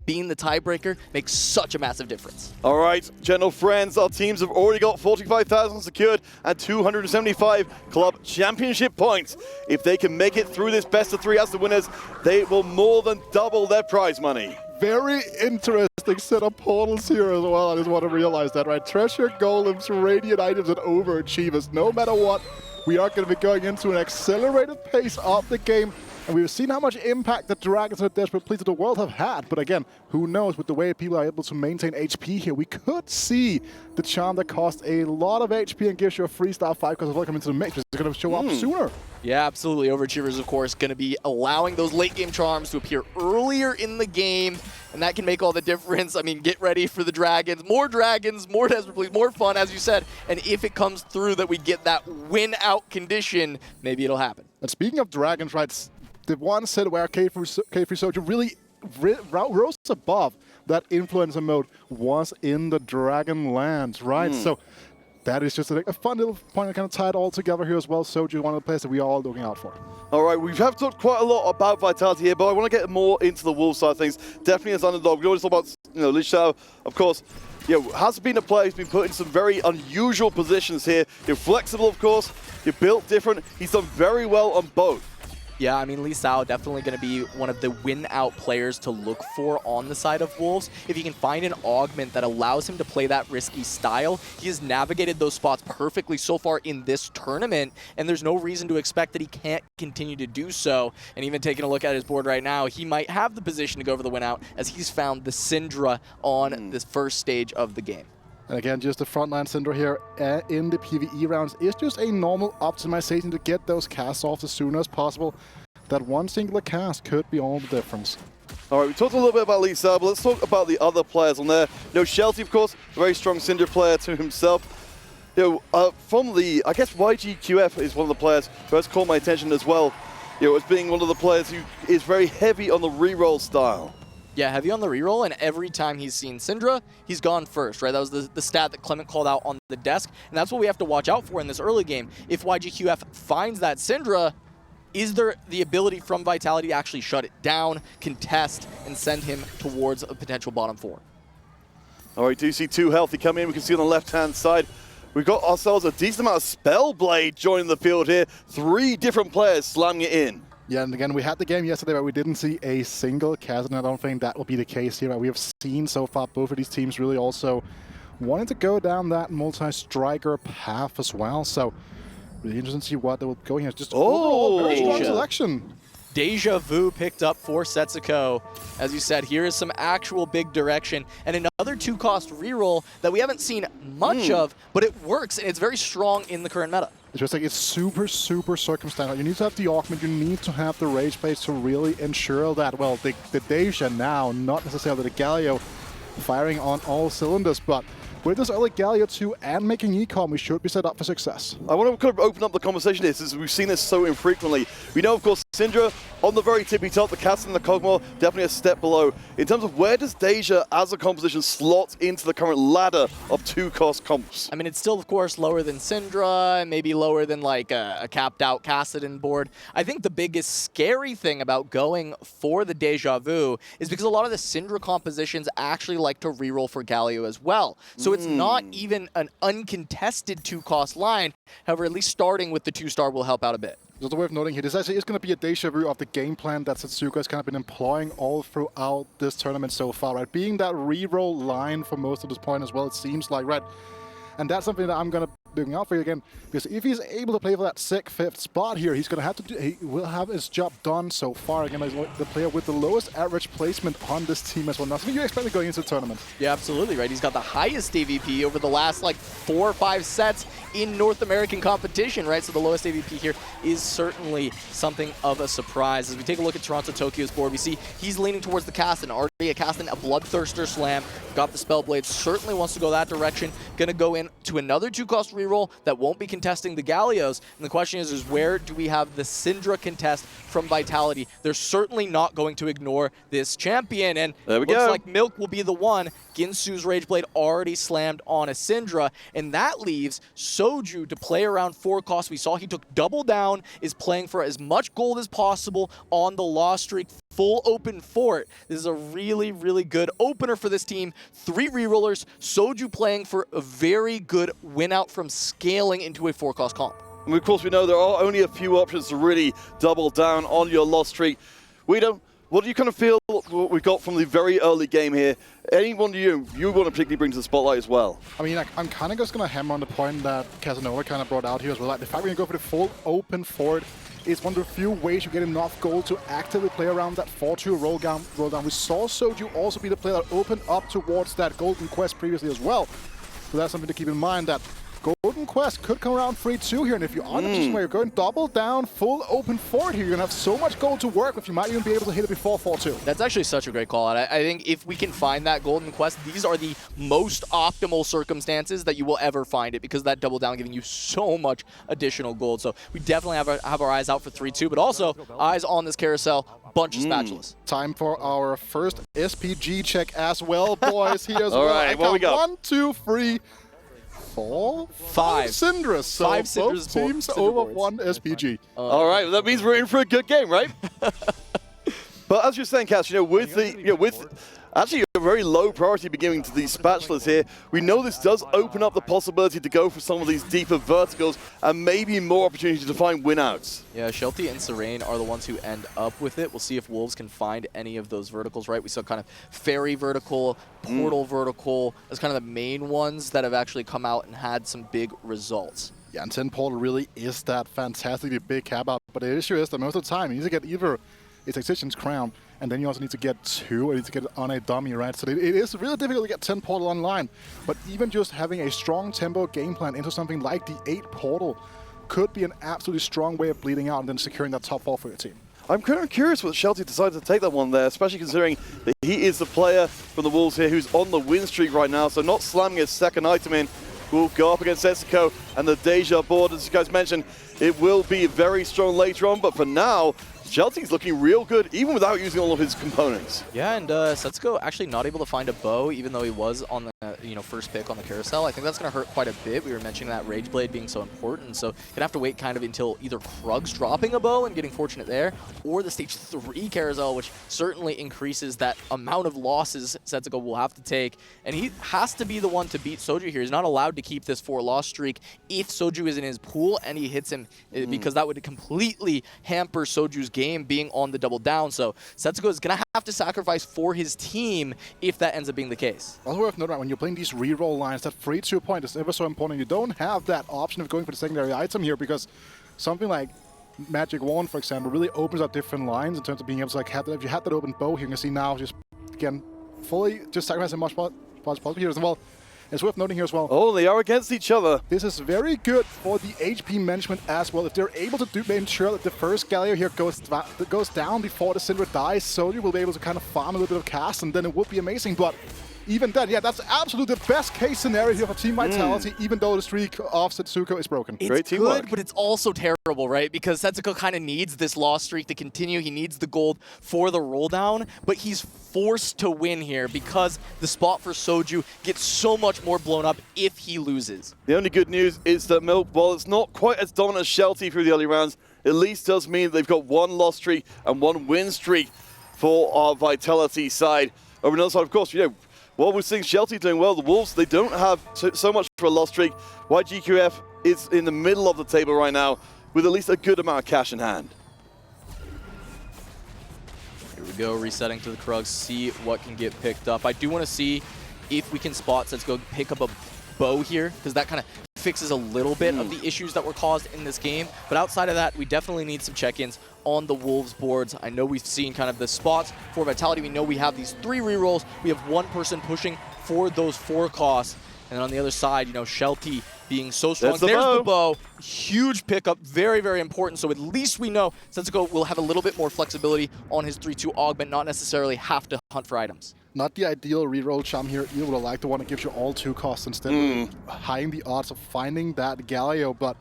being the tiebreaker makes such a massive difference. All right, gentle friends, our teams have already got 45,000 secured and 275 club championship points. If they can make it through this best of 3 as the winners, they will more than double their prize money. Very interesting set of portals here as well. I just want to realize that, right? Treasure golems, radiant items, and overachievers. No matter what, we are going to be going into an accelerated pace of the game. And we've seen how much impact the Dragons and the Desperate Pleas of the world have had. But again, who knows, with the way people are able to maintain HP here, we could see the charm that costs a lot of HP and gives you a free star 5 because of welcome into the mix, which is going to show up sooner. Yeah, absolutely. Overachievers, of course, going to be allowing those late game charms to appear earlier in the game, and that can make all the difference. I mean, get ready for the Dragons, more Desperate Pleas, more fun, as you said. And if it comes through that we get that win-out condition, maybe it'll happen. And speaking of Dragons, right, the one set where K3 Soldier really rose above that influencer mode was in the Dragon Lands, right? So that is just a fun little point to kind of tie it all together here as well. Soju, one of the players that we are all looking out for. All right, we have talked quite a lot about Vitality here, but I want to get more into the Wolves side of things. Definitely as underdog. We always talk about, Lee Shao, of course, has been a player who's been put in some very unusual positions here. You're flexible, of course. You're built different. He's done very well on both. Yeah, I mean, Lee Sao definitely going to be one of the win-out players to look for on the side of Wolves. If he can find an augment that allows him to play that risky style, he has navigated those spots perfectly so far in this tournament, and there's no reason to expect that he can't continue to do so. And even taking a look at his board right now, he might have the position to go for the win-out as he's found the Syndra on this first stage of the game. And again, just the frontline Syndra here in the PvE rounds is just a normal optimization to get those casts off as soon as possible. That one singular cast could be all the difference. All right, we talked a little bit about Lee Sao, but let's talk about the other players on there. Shelty, of course, a very strong Syndra player to himself. From the, I guess YGQF is one of the players who has caught my attention as well. As being one of the players who is very heavy on the reroll style. Yeah, heavy on the reroll, and every time he's seen Syndra, he's gone first, right? That was the stat that Clement called out on the desk, and that's what we have to watch out for in this early game. If YGQF finds that Syndra, is there the ability from Vitality to actually shut it down, contest, and send him towards a potential bottom 4? All right, do see 2 healthy come in. We can see on the left-hand side, we've got ourselves a decent amount of Spellblade joining the field here. 3 different players slamming it in. Yeah, and again, we had the game yesterday where we didn't see a single cast, and I don't think that will be the case here. We have seen so far both of these teams really also wanting to go down that multi-striker path as well. So really interesting to see what they will go here. Just overall, very strong selection. Deja Vu picked up for Setsuko. As you said, here is some actual big direction. And another 2-cost reroll that we haven't seen much of, but it works, and it's very strong in the current meta. It's just like it's super circumstantial. You need to have the augment, you need to have the rage plays to really ensure that, well, the Deja now, not necessarily the Galio, firing on all cylinders, but with this early Galio 2 and making ecom, we should be set up for success. I want to kind of open up the conversation here, since we've seen this so infrequently. We know, of course, Syndra on the very tippy top, the cast and the Kog'Maw definitely a step below. In terms of where does Deja as a composition slot into the current ladder of 2-cost comps? I mean, it's still, of course, lower than Syndra, and maybe lower than like a capped out Kassadin board. I think the biggest scary thing about going for the Deja Vu is because a lot of the Syndra compositions actually like to reroll for Galio as well. So it's not even an uncontested 2-cost line. However, at least starting with the 2-star will help out a bit. Just worth noting here, this actually is going to be a deja vu of the game plan that Setsuko has kind of been employing all throughout this tournament so far, right? Being that reroll line for most of this point as well, it seems like, right? And that's something that I'm going to be looking out for you again, because if he's able to play for that sick 5th spot here, he's going to have to do, he will have his job done so far. Again, he's the player with the lowest average placement on this team as well. Nothing you expect going into the tournament. Yeah, absolutely, right? He's got the highest AVP over the last like 4 or 5 sets in North American competition, right? So the lowest AVP here is certainly something of a surprise. As we take a look at Toronto Tokyo's board, we see he's leaning towards the Kassadin. Already a Kassadin, a Bloodthirster slam. Got the Spellblade, certainly wants to go that direction. Gonna go in to another 2-cost reroll that won't be contesting the Galios. And the question is where do we have the Syndra contest from Vitality? They're certainly not going to ignore this champion. And there we looks go. like Milk will be the one. Ginsu's Rageblade already slammed on a Syndra, and that leaves Soju to play around 4 costs. We saw he took double down, is playing for as much gold as possible on the loss streak full open fort. This is a really, really good opener for this team. 3 rerollers, Soju playing for a very good win out from scaling into a 4-cost comp. And of course, we know there are only a few options to really double down on your loss streak. What do you kind of feel what we got from the very early game here? Anyone you want to particularly bring to the spotlight as well? I mean, I'm kind of just going to hammer on the point that Casanova kind of brought out here as well. Like, the fact we're going to go for the full open fort is one of the few ways you get enough gold to actively play around that 4-2 roll down. We saw Soju also be the player that opened up towards that golden quest previously as well. So that's something to keep in mind, that Golden Quest could come around 3-2 here, and if you're on a position where you're going double down, full open fort here, you're going to have so much gold to work with, you might even be able to hit it before 4-2. That's actually such a great call out. I think if we can find that Golden Quest, these are the most optimal circumstances that you will ever find it, because that double down giving you so much additional gold. So we definitely have our eyes out for 3-2, but also eyes on this carousel. Bunch of spatulas. Time for our first SPG check as well, boys. Here as well. All right, what we got? 1, 2, 3, 4, 5 Syndras. So 5 Syndras, both teams over 1 SPG. All right, well, that means we're in for a good game, right? But as you're saying, Cass, with actually a very low priority beginning to these spatulas here, we know this does open up the possibility to go for some of these deeper verticals and maybe more opportunity to find win-outs. Yeah, Shelty and Serene are the ones who end up with it. We'll see if Wolves can find any of those verticals, right? We saw kind of Ferry vertical, Portal vertical as kind of the main ones that have actually come out and had some big results. Yeah, and 10 Portal really is that fantastically big cap out, but the issue is that most of the time you need to get either its Excision's Crown, and then you also need to get 2, or you need to get it on a dummy, right? So it is really difficult to get 10 Portal online, but even just having a strong tempo game plan into something like the 8 Portal could be an absolutely strong way of bleeding out and then securing that top 4 for your team. I'm kind of curious what Shelty decided to take that one there, especially considering that he is the player from the Wolves here who's on the win streak right now, so not slamming his second item in. Will go up against Setsuko and the Deja board. As you guys mentioned, it will be very strong later on, but for now, Shelty's looking real good, even without using all of his components. Yeah, and Setsuko actually not able to find a bow, even though he was on the first pick on the carousel. I think that's going to hurt quite a bit. We were mentioning that Rage Blade being so important, so gonna have to wait kind of until either Krug's dropping a bow and getting fortunate there, or the stage 3 carousel, which certainly increases that amount of losses Setsuko will have to take. And he has to be the one to beat Soju here. He's not allowed to keep this 4-loss streak if Soju is in his pool and he hits him, because that would completely hamper Soju's game being on the double down. So Setsuko is going to have to sacrifice for his team if that ends up being the case. Also worth noting, right, when you're playing these reroll lines, that 3-2 point is ever so important. You don't have that option of going for the secondary item here, because something like Magic Wand, for example, really opens up different lines in terms of being able to like have that. If you have that open bow here, you can see now just, again, fully just sacrificing as much as possible here as well. It's worth noting here as well. Oh, they are against each other. This is very good for the HP management as well. If they're able to ensure that the first Galio here goes down before the Syndra dies, Soju will be able to kind of farm a little bit of cast, and then it would be amazing. But even then, yeah, that's absolutely the best case scenario here for Team Vitality, even though the streak of Setsuko is broken. It's Great teamwork. good, but it's also terrible, right? Because Setsuko kind of needs this loss streak to continue. He needs the gold for the roll down, but he's forced to win here because the spot for Soju gets so much more blown up if he loses. The only good news is that Milk, while it's not quite as dominant as Shelty through the early rounds, at least does mean they've got 1 loss streak and 1 win streak for our Vitality side. Over on the other side, of course, while we're seeing Shelty doing well, the Wolves, they don't have so much for a loss streak. YGQF is in the middle of the table right now with at least a good amount of cash in hand. Here we go, resetting to the Krugs, see what can get picked up. I do want to see if we can spot, let's go pick up a bow here, because that kind of fixes a little bit of the issues that were caused in this game. But outside of that, we definitely need some check-ins on the Wolves boards. I know we've seen kind of the spots for Vitality. We know we have these 3 rerolls. We have 1 person pushing for those 4 costs. And then on the other side, Shelty being so strong. There's the bow. Huge pickup. Very, very important. So at least we know Setsuko will have a little bit more flexibility on his 3-2 augment, not necessarily have to hunt for items. Not the ideal reroll chum here. You would like the one that gives you all 2 costs instead of hiding the odds of finding that Galio, but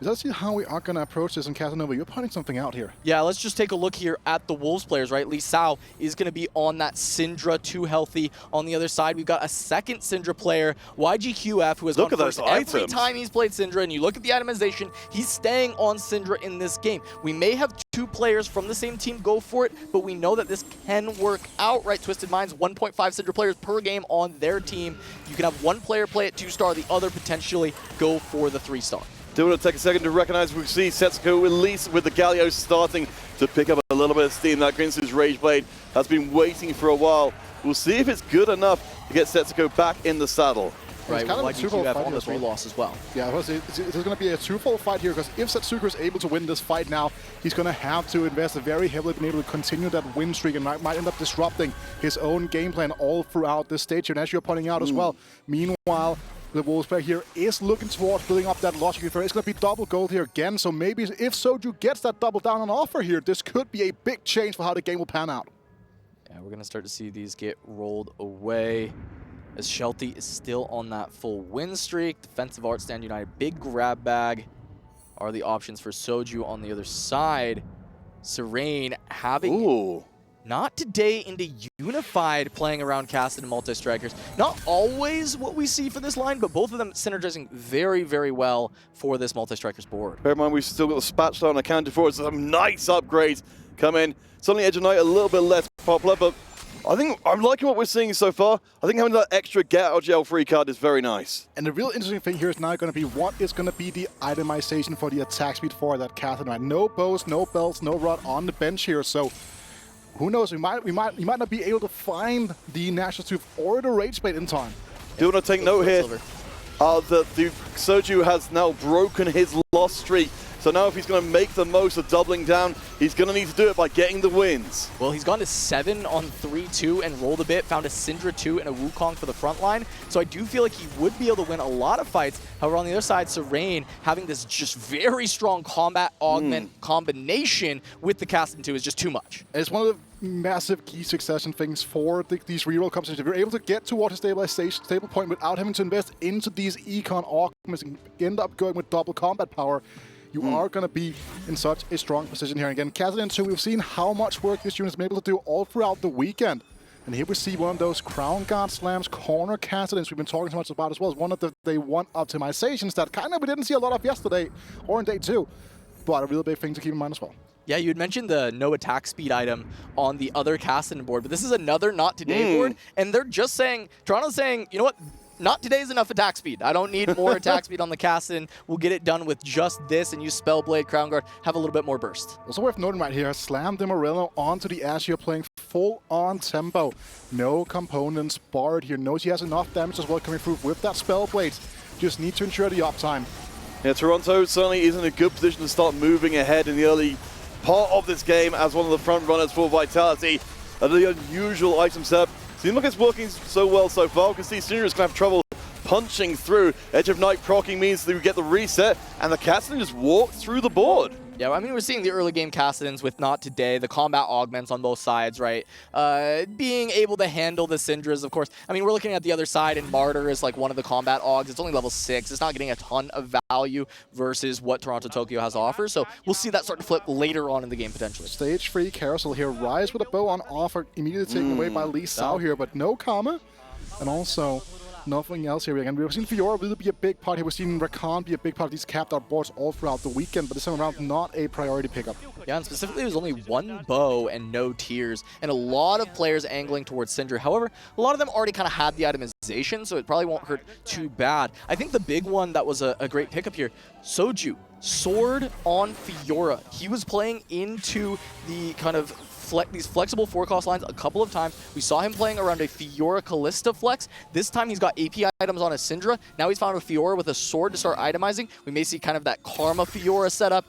Let's see how we are going to approach this. And Casanova, you're pointing something out here. Yeah, let's just take a look here at the Wolves players, right? Lee Sao is going to be on that Syndra, 2 healthy. On the other side, we've got a second Syndra player, YGQF, who has gone first every time he's played Syndra. And you look at the itemization, he's staying on Syndra in this game. We may have 2 players from the same team go for it, but we know that this can work out, right? Twisted Minds, 1.5 Syndra players per game on their team. You can have one player play at 2-star, the other potentially go for the 3-star. Do want to take a second to recognize we see Setsuko release with the Galio starting to pick up a little bit of steam. That Grince's Rage Blade has been waiting for a while. We'll see if it's good enough to get Setsuko back in the saddle. Right, kind of a twofold fight on this reloss as well. Yeah, it's going to be a twofold fight here, because if Setsuko is able to win this fight now, he's going to have to invest very heavily, being able to continue that win streak, and might end up disrupting his own game plan all throughout this stage. And as you're pointing out as well, meanwhile, the Wolves player here is looking towards building up that logic. It's going to be double gold here again, so maybe if Soju gets that double down on offer here, this could be a big change for how the game will pan out. Yeah, we're going to start to see these get rolled away, as Shelty is still on that full win streak. Defensive Art Stand United, big grab bag are the options for Soju on the other side. Serene having Not Today into Unified playing around Casted and multi-strikers. Not always what we see for this line, but both of them synergizing very, very well for this multi-strikers board. Bear in mind, we've still got the Spatula on accounted for. So some nice upgrades come in. Suddenly Edge of Night a little bit less popular, but I think I'm liking what we're seeing so far. I think having that extra get out of jail free card is very nice. And the real interesting thing here is now going to be what is going to be the itemization for the attack speed for that Catherine. Right? No bows, no belts, no rod on the bench here. So who knows? We might not be able to find the National Tooth or the Rage Blade in time. Do want to take note here that the Soju has now broken his loss streak. So now if he's going to make the most of doubling down, he's going to need to do it by getting the wins. Well, he's gone to 7 on 3-2 and rolled a bit, found a Syndra 2 and a Wukong for the front line. So I do feel like he would be able to win a lot of fights. However, on the other side, Serene having this just very strong combat augment combination with the Casting 2 is just too much. It's one of the massive key succession things for these reroll competitions. If you're able to get towards a stable point without having to invest into these econ augments and end up going with double combat power, you are going to be in such a strong position here. And again, Kazan 2, we've seen how much work this unit's been able to do all throughout the weekend. And here we see one of those Crown Guard slams, corner Cassidans we've been talking so much about as well as one of the day 1 optimizations that kind of we didn't see a lot of yesterday or in day 2. But a real big thing to keep in mind as well. Yeah, you had mentioned the no attack speed item on the other Cassidon board, but this is another Not Today board, and they're just saying, Toronto's saying, you know what? Not today's enough attack speed. I don't need more attack speed on the Cassidon. We'll get it done with just this and use Spellblade, Crown Guard, have a little bit more burst. Also worth noting right here, Slam the Morello onto the Ash here, playing full-on tempo. No components barred here. Knows he has enough damage as well coming through with that Spellblade. Just need to ensure the uptime. Yeah, Toronto certainly is in a good position to start moving ahead in the early part of this game as one of the front runners for Vitality. The unusual item setup. Seems like it's working so well so far. We can see Syndra is going to have trouble punching through. Edge of Night proccing means that we get the reset, and the Cassidon just walk through the board. Yeah, I mean, we're seeing the early game Cassidons with Not Today, the combat augments on both sides, right? Being able to handle the Syndras, of course. I mean, we're looking at the other side, and Martyr is like one of the combat augs. It's only level 6. It's not getting a ton of value versus what Toronto Tokyo has to offer. So we'll see that start to flip later on in the game, potentially. Stage 3 Carousel here. Rise with a bow on offer, immediately taken away by Lee Sao here, but no karma. And also nothing else here again. We've seen Fiora really be a big part here. We've seen Rakan be a big part of these capped out boards all throughout the weekend, but this time around, not a priority pickup. Yeah, and specifically, there's only one bow and no tears, and a lot of players angling towards Syndra. However, a lot of them already kind of had the itemization, so it probably won't hurt too bad. I think the big one that was a great pickup here, Soju, sword on Fiora. He was playing into the kind of these flexible 4-cost lines a couple of times. We saw him playing around a Fiora Callista flex. This time he's got AP items on a Syndra. Now he's found a Fiora with a sword to start itemizing. We may see kind of that Karma Fiora setup.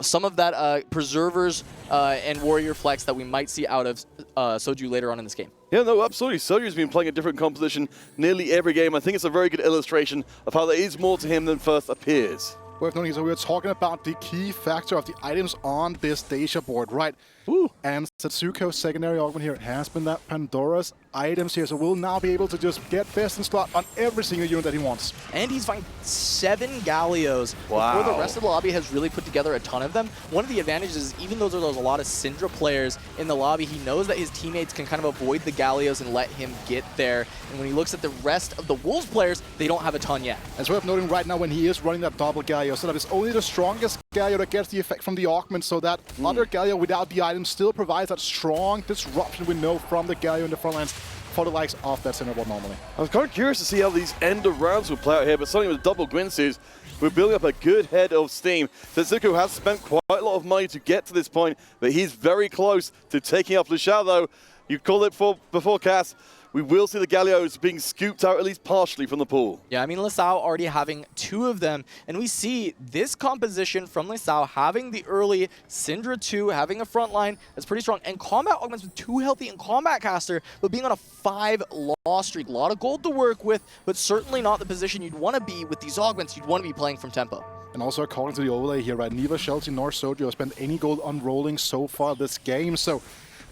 Some of that Preservers and Warrior flex that we might see out of Soju later on in this game. Yeah, no, absolutely. Soju's been playing a different composition nearly every game. I think it's a very good illustration of how there is more to him than first appears. Worth noting is that we're talking about the key factor of the items on this Dacia board, right? Ooh. And Setsuko's secondary augment here has been that Pandora's items here, so we'll now be able to just get best in slot on every single unit that he wants. And he's finding 7 Gallios Wow. before the rest of the lobby has really put together a ton of them. One of the advantages is even though there's a lot of Syndra players in the lobby, he knows that his teammates can kind of avoid the Gallios and let him get there. And when he looks at the rest of the Wolves players, they don't have a ton yet. As worth noting right now when he is running that double Gallio setup, it's only the strongest Gallio that gets the effect from the augment, so that other Gallio without the item still provides that strong disruption we know from the Gallio in the front lines for the likes of that center board normally. I was kind of curious to see how these end of rounds will play out here, but something with double Gwynsues, we're building up a good head of steam. Setsuko has spent quite a lot of money to get to this point, but he's very close to taking up Lushao, though. You called it before, Cass. We will see the Gallios being scooped out at least partially from the pool. Yeah, I mean, Lisao already having 2 of them, and we see this composition from Lisao having the early Syndra 2, having a front line that's pretty strong, and combat augments with 2 healthy and combat caster, but being on a 5-loss streak. A lot of gold to work with, but certainly not the position you'd want to be with these augments. You'd want to be playing from tempo. And also according to the overlay here, right, neither Shelty nor Soju have spent any gold on rolling so far this game, so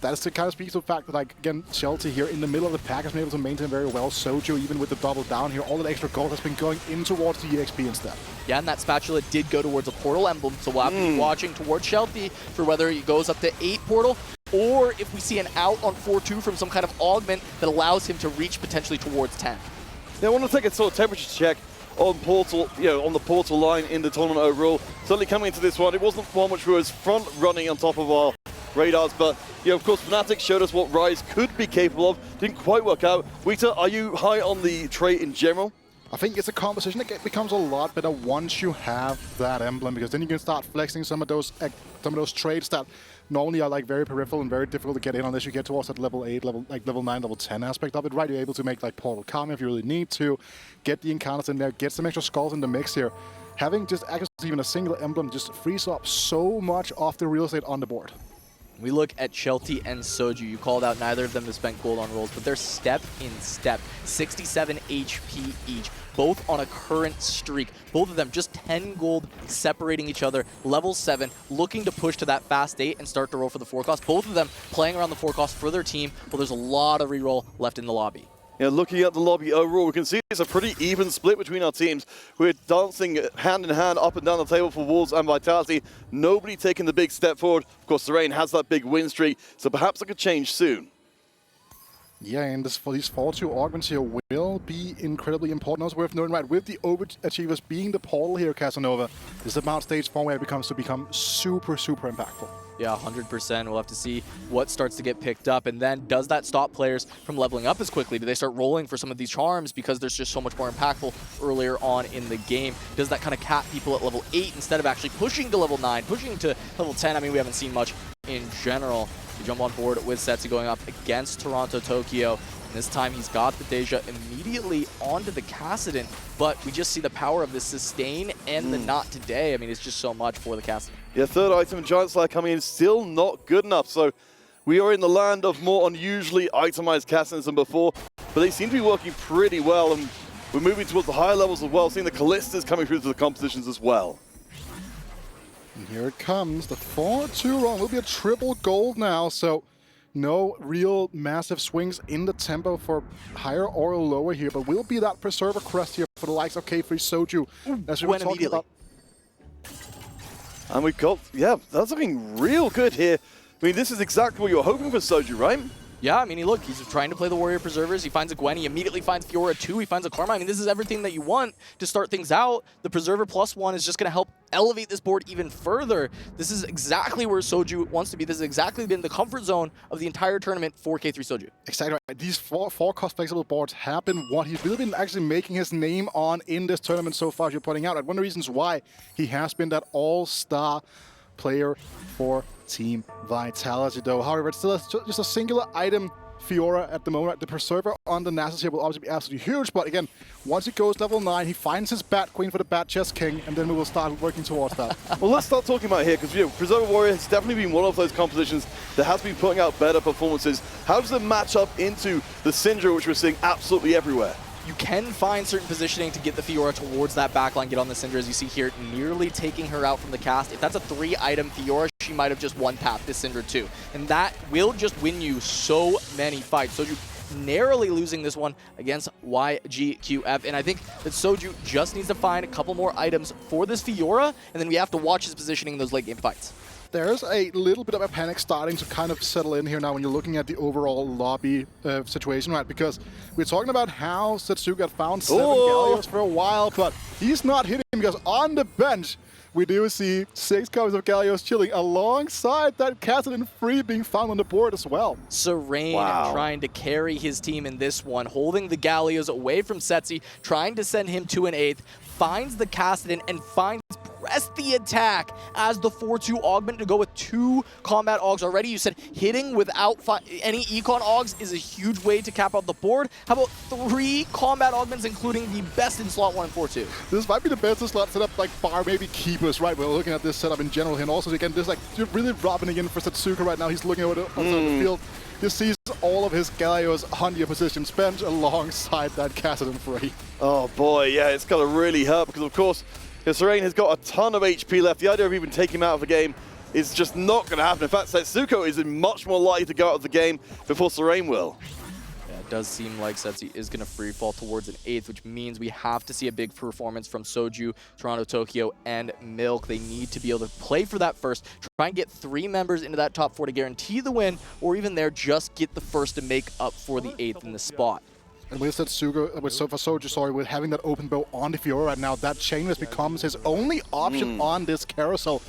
that is to kind of speak to the fact that, like, again, Shelty here in the middle of the pack has been able to maintain very well. Soju, even with the double down here, all that extra gold has been going in towards the EXP instead. Yeah, and that spatula did go towards a portal emblem, so we'll have to be watching towards Shelty for whether he goes up to 8 portal, or if we see an out on 4-2 from some kind of augment that allows him to reach potentially towards 10. Now, I want to take a sort of temperature check on Portal, on the Portal line in the tournament overall. Certainly coming into this one, it wasn't one which was front running on top of our radars, but of course Fnatic showed us what Rise could be capable of. Didn't quite work out. Wheater, are you high on the trait in general? I think it's a composition that becomes a lot better once you have that emblem, because then you can start flexing some of those traits that normally are like very peripheral and very difficult to get in unless you get towards that level 8, level 9, level 10 aspect of it, right? You're able to make like Portal Calm if you really need to, get the encounters in there, get some extra skulls in the mix here. Having just access to even a single emblem just frees up so much of the real estate on the board. We look at Shelty and Soju. You called out neither of them have spent gold on rolls, but they're step in step. 67 HP each, both on a current streak. Both of them just 10 gold separating each other. Level 7, looking to push to that fast 8 and start to roll for the forecast. Both of them playing around the forecast for their team, but there's a lot of reroll left in the lobby. Looking at the lobby overall, we can see it's a pretty even split between our teams. We're dancing hand in hand up and down the table for Wolves and Vitality. Nobody taking the big step forward. Of course, Serene has that big win streak, so perhaps that could change soon. Yeah, and for these 4-2 augments here will be incredibly important. Also worth noting, right, with the overachievers being the portal here, Casanova, this is about stage 4 where it becomes to become super, super impactful. Yeah, 100%. We'll have to see what starts to get picked up. And then does that stop players from leveling up as quickly? Do they start rolling for some of these charms because there's just so much more impactful earlier on in the game? Does that kind of cap people at level 8 instead of actually pushing to level 9, pushing to level 10? I mean, we haven't seen much in general. We jump on board with Setsu going up against Toronto Tokyo. And this time he's got the Deja immediately onto the Kassadin, but we just see the power of the sustain and the not today. I mean, it's just so much for the Kassadin. Yeah, third item, Giant Slayer coming in, still not good enough. So we are in the land of more unusually itemized Kassadins than before, but they seem to be working pretty well, and we're moving towards the higher levels as well, seeing the Callistas coming through to the compositions as well. And here it comes, the 4-2 run will be a triple gold now, so no real massive swings in the tempo for higher or lower here, but will be that Preserver crest here for the likes of K3 Soju. As we were talking about. And we've got, yeah, that's looking real good here. I mean, this is exactly what you were hoping for Soju, right? Yeah, I mean, look, he's trying to play the Warrior Preservers. He finds a Gwen. He immediately finds Fiora 2. He finds a Karma. I mean, this is everything that you want to start things out. The Preserver +1 is just going to help elevate this board even further. This is exactly where Soju wants to be. This has exactly been the comfort zone of the entire tournament for K3 Soju. Exactly right. These four cost flexible boards have been what he's really been actually making his name on in this tournament so far, as you're pointing out. And one of the reasons why he has been that all-star player for Team Vitality, though. However, it's still just a singular item Fiora at the moment. The Preserver on the Nasus here will obviously be absolutely huge, but again, once he goes level 9, he finds his Bat Queen for the Bat Chest King, and then we will start working towards that. Well, let's start talking about here, because Preserver Warrior has definitely been one of those compositions that has been putting out better performances. How does it match up into the Syndra, which we're seeing absolutely everywhere? You can find certain positioning to get the Fiora towards that backline, get on the Syndra, as you see here, nearly taking her out from the cast. If that's a 3-item Fiora, she might have just one-tapped this Syndra too. And that will just win you so many fights. Soju narrowly losing this one against YGQF. And I think that Soju just needs to find a couple more items for this Fiora, and then we have to watch his positioning in those late game fights. There's a little bit of a panic starting to kind of settle in here now when you're looking at the overall lobby situation, right? Because we're talking about how Setsuga found 7 Gallios for a while, but he's not hitting because on the bench, we do see 6 copies of Gallios chilling alongside that Kassadin free being found on the board as well. Serene trying to carry his team in this one, holding the Gallios away from Setsi, trying to send him to an 8th, finds the Kassadin and finds press the attack as the 4-2 augment to go with 2 combat augs already. You said hitting without any econ augs is a huge way to cap out the board. How about 3 combat augments, including the best in slot 1 and 4-2? This might be the best in slot setup, like bar maybe keepers, right? We're looking at this setup in general here. And also, again, this like really robbing in for Setsuga right now. He's looking over the field. Just sees all of his Gallios on your position spent alongside that Kassadin free. Oh boy, yeah, it's got to really hurt because, of course, Serene has got a ton of HP left. The idea of even taking him out of the game is just not going to happen. In fact, Setsuko is much more likely to go out of the game before Serene will. Yeah, it does seem like Setsi is going to free fall towards an 8th, which means we have to see a big performance from Soju, Toronto, Tokyo, and Milk. They need to be able to play for that first, try and get 3 members into that top 4 to guarantee the win, or even there, just get the first to make up for the 8th in the spot. And with Setsuga, with Soju, sorry, with having that open bow on the Fiora right now, that Chainless becomes his only option on this carousel.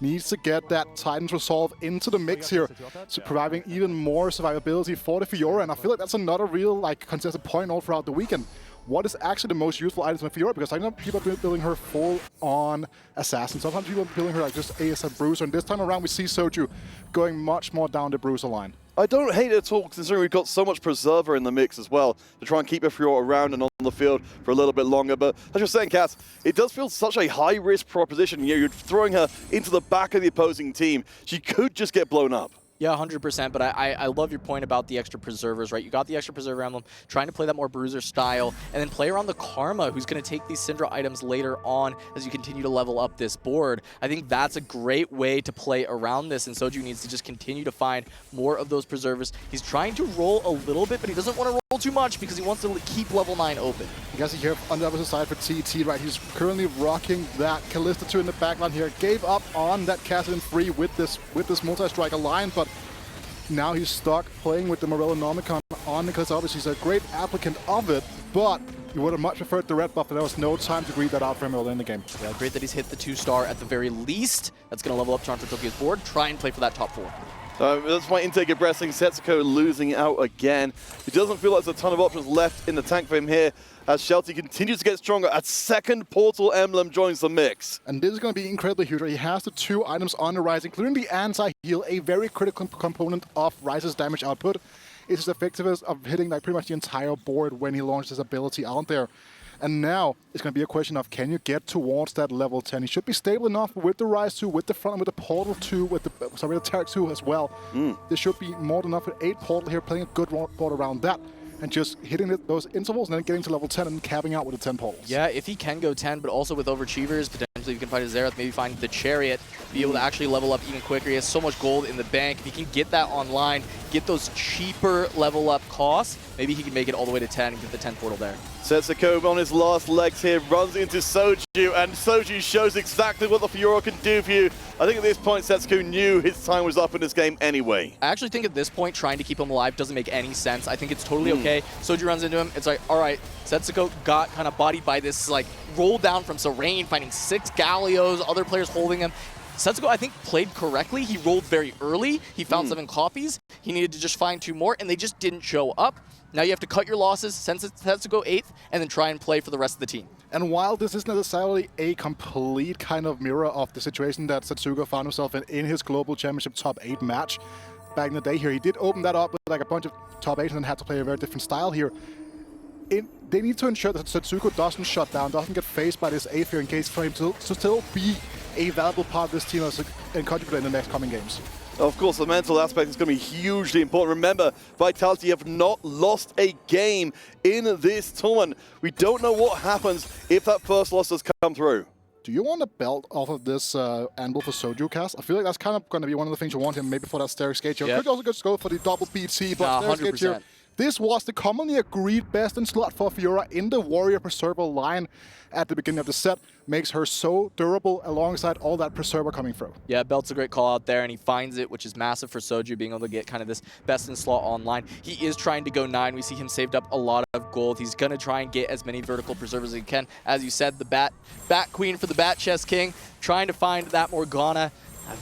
Needs to get that Titan's Resolve into the mix here, so providing even more survivability for the Fiora. And I feel like that's another real like contested point all throughout the weekend. What is actually the most useful items in Fiora? Because I know people are building her full-on assassin. Sometimes people are building her like just as a bruiser. And this time around, we see Soju going much more down the bruiser line. I don't hate it at all, considering we've got so much Preserver in the mix as well to try and keep Fiora around and on the field for a little bit longer. But as you're saying, Cass, it does feel such a high-risk proposition. You know, you're throwing her into the back of the opposing team. She could just get blown up. Yeah, 100%, but I love your point about the extra preservers, right? You got the extra preserver emblem, trying to play that more bruiser style, and then play around the Karma, who's going to take these Syndra items later on as you continue to level up this board. I think that's a great way to play around this, and Soju needs to just continue to find more of those preservers. He's trying to roll a little bit, but he doesn't want to roll too much because he wants to keep level 9 open. You guys see here on the opposite side for TT, right? He's currently rocking that Kalista 2 in the backline here. Gave up on that Kassadin free with this multi-strike alliance, but now he's stuck playing with the Morello Nomicon on because obviously he's a great applicant of it, but he would have much preferred the red buff, and there was no time to greet that out for him early in the game. Yeah, great that he's hit the 2-star at the very least. That's going to level up Toronto Tokyo's board, try and play for that top 4. That's my intake of wrestling. Setsuko losing out again. It doesn't feel like there's a ton of options left in the tank for him here as Shelty continues to get stronger. A second Portal Emblem joins the mix. And this is going to be incredibly huge. He has the 2 items on the Rise, including the anti-heal, a very critical component of Rise's damage output. It's his effectiveness of hitting like pretty much the entire board when he launches his ability out there. And now it's going to be a question of, can you get towards that level 10? He should be stable enough with the Rise 2, with the front, with the Portal 2, with the Taric 2 as well. There should be more than enough with 8 Portal here, playing a good board around that, and just hitting those intervals and then getting to level 10 and capping out with the 10 portals. Yeah, if he can go 10, but also with Overachievers, potentially you can find his Zerath, maybe find the Chariot, be able to actually level up even quicker. He has so much gold in the bank. If he can get that online, get those cheaper level up costs, maybe he can make it all the way to 10 and get the 10 portal there. Setsuko on his last legs here, runs into Soju, and Soju shows exactly what the Fiora can do for you. I think at this point, Setsuko knew his time was up in this game anyway. I actually think at this point, trying to keep him alive doesn't make any sense. I think it's totally okay. Soju runs into him. It's like, all right, Setsuko got kind of bodied by this, like, roll down from Serene, finding 6 Gallios, other players holding him. Setsuko, I think, played correctly. He rolled very early. He found 7 copies. He needed to just find 2 more, and they just didn't show up. Now you have to cut your losses, send Setsuko 8th, and then try and play for the rest of the team. And while this isn't necessarily a complete kind of mirror of the situation that Setsuko found himself in his Global Championship Top 8 match back in the day here, he did open that up with like a bunch of Top 8s and then had to play a very different style here. They need to ensure that Setsuko doesn't shut down, doesn't get faced by this 8th here in case for him to still be a valuable part of this team and contributor in the next coming games. Of course, the mental aspect is going to be hugely important. Remember, Vitality have not lost a game in this tournament. We don't know what happens if that first loss does come through. Do you want a belt off of this anvil for Soju, Cass? I feel like that's kind of going to be one of the things you want him maybe for that stair skate here. Yep. Could also just go for the double BT, but stair skate here. This was the commonly agreed best in slot for Fiora in the Warrior Preserver line at the beginning of the set. Makes her so durable alongside all that Preserver coming through. Yeah, belt's a great call out there, and he finds it, which is massive for Soju, being able to get kind of this best in slot online. He is trying to go 9. We see him saved up a lot of gold. He's going to try and get as many vertical preservers as he can. As you said, the Bat Queen for the Bat Chest King, trying to find that Morgana.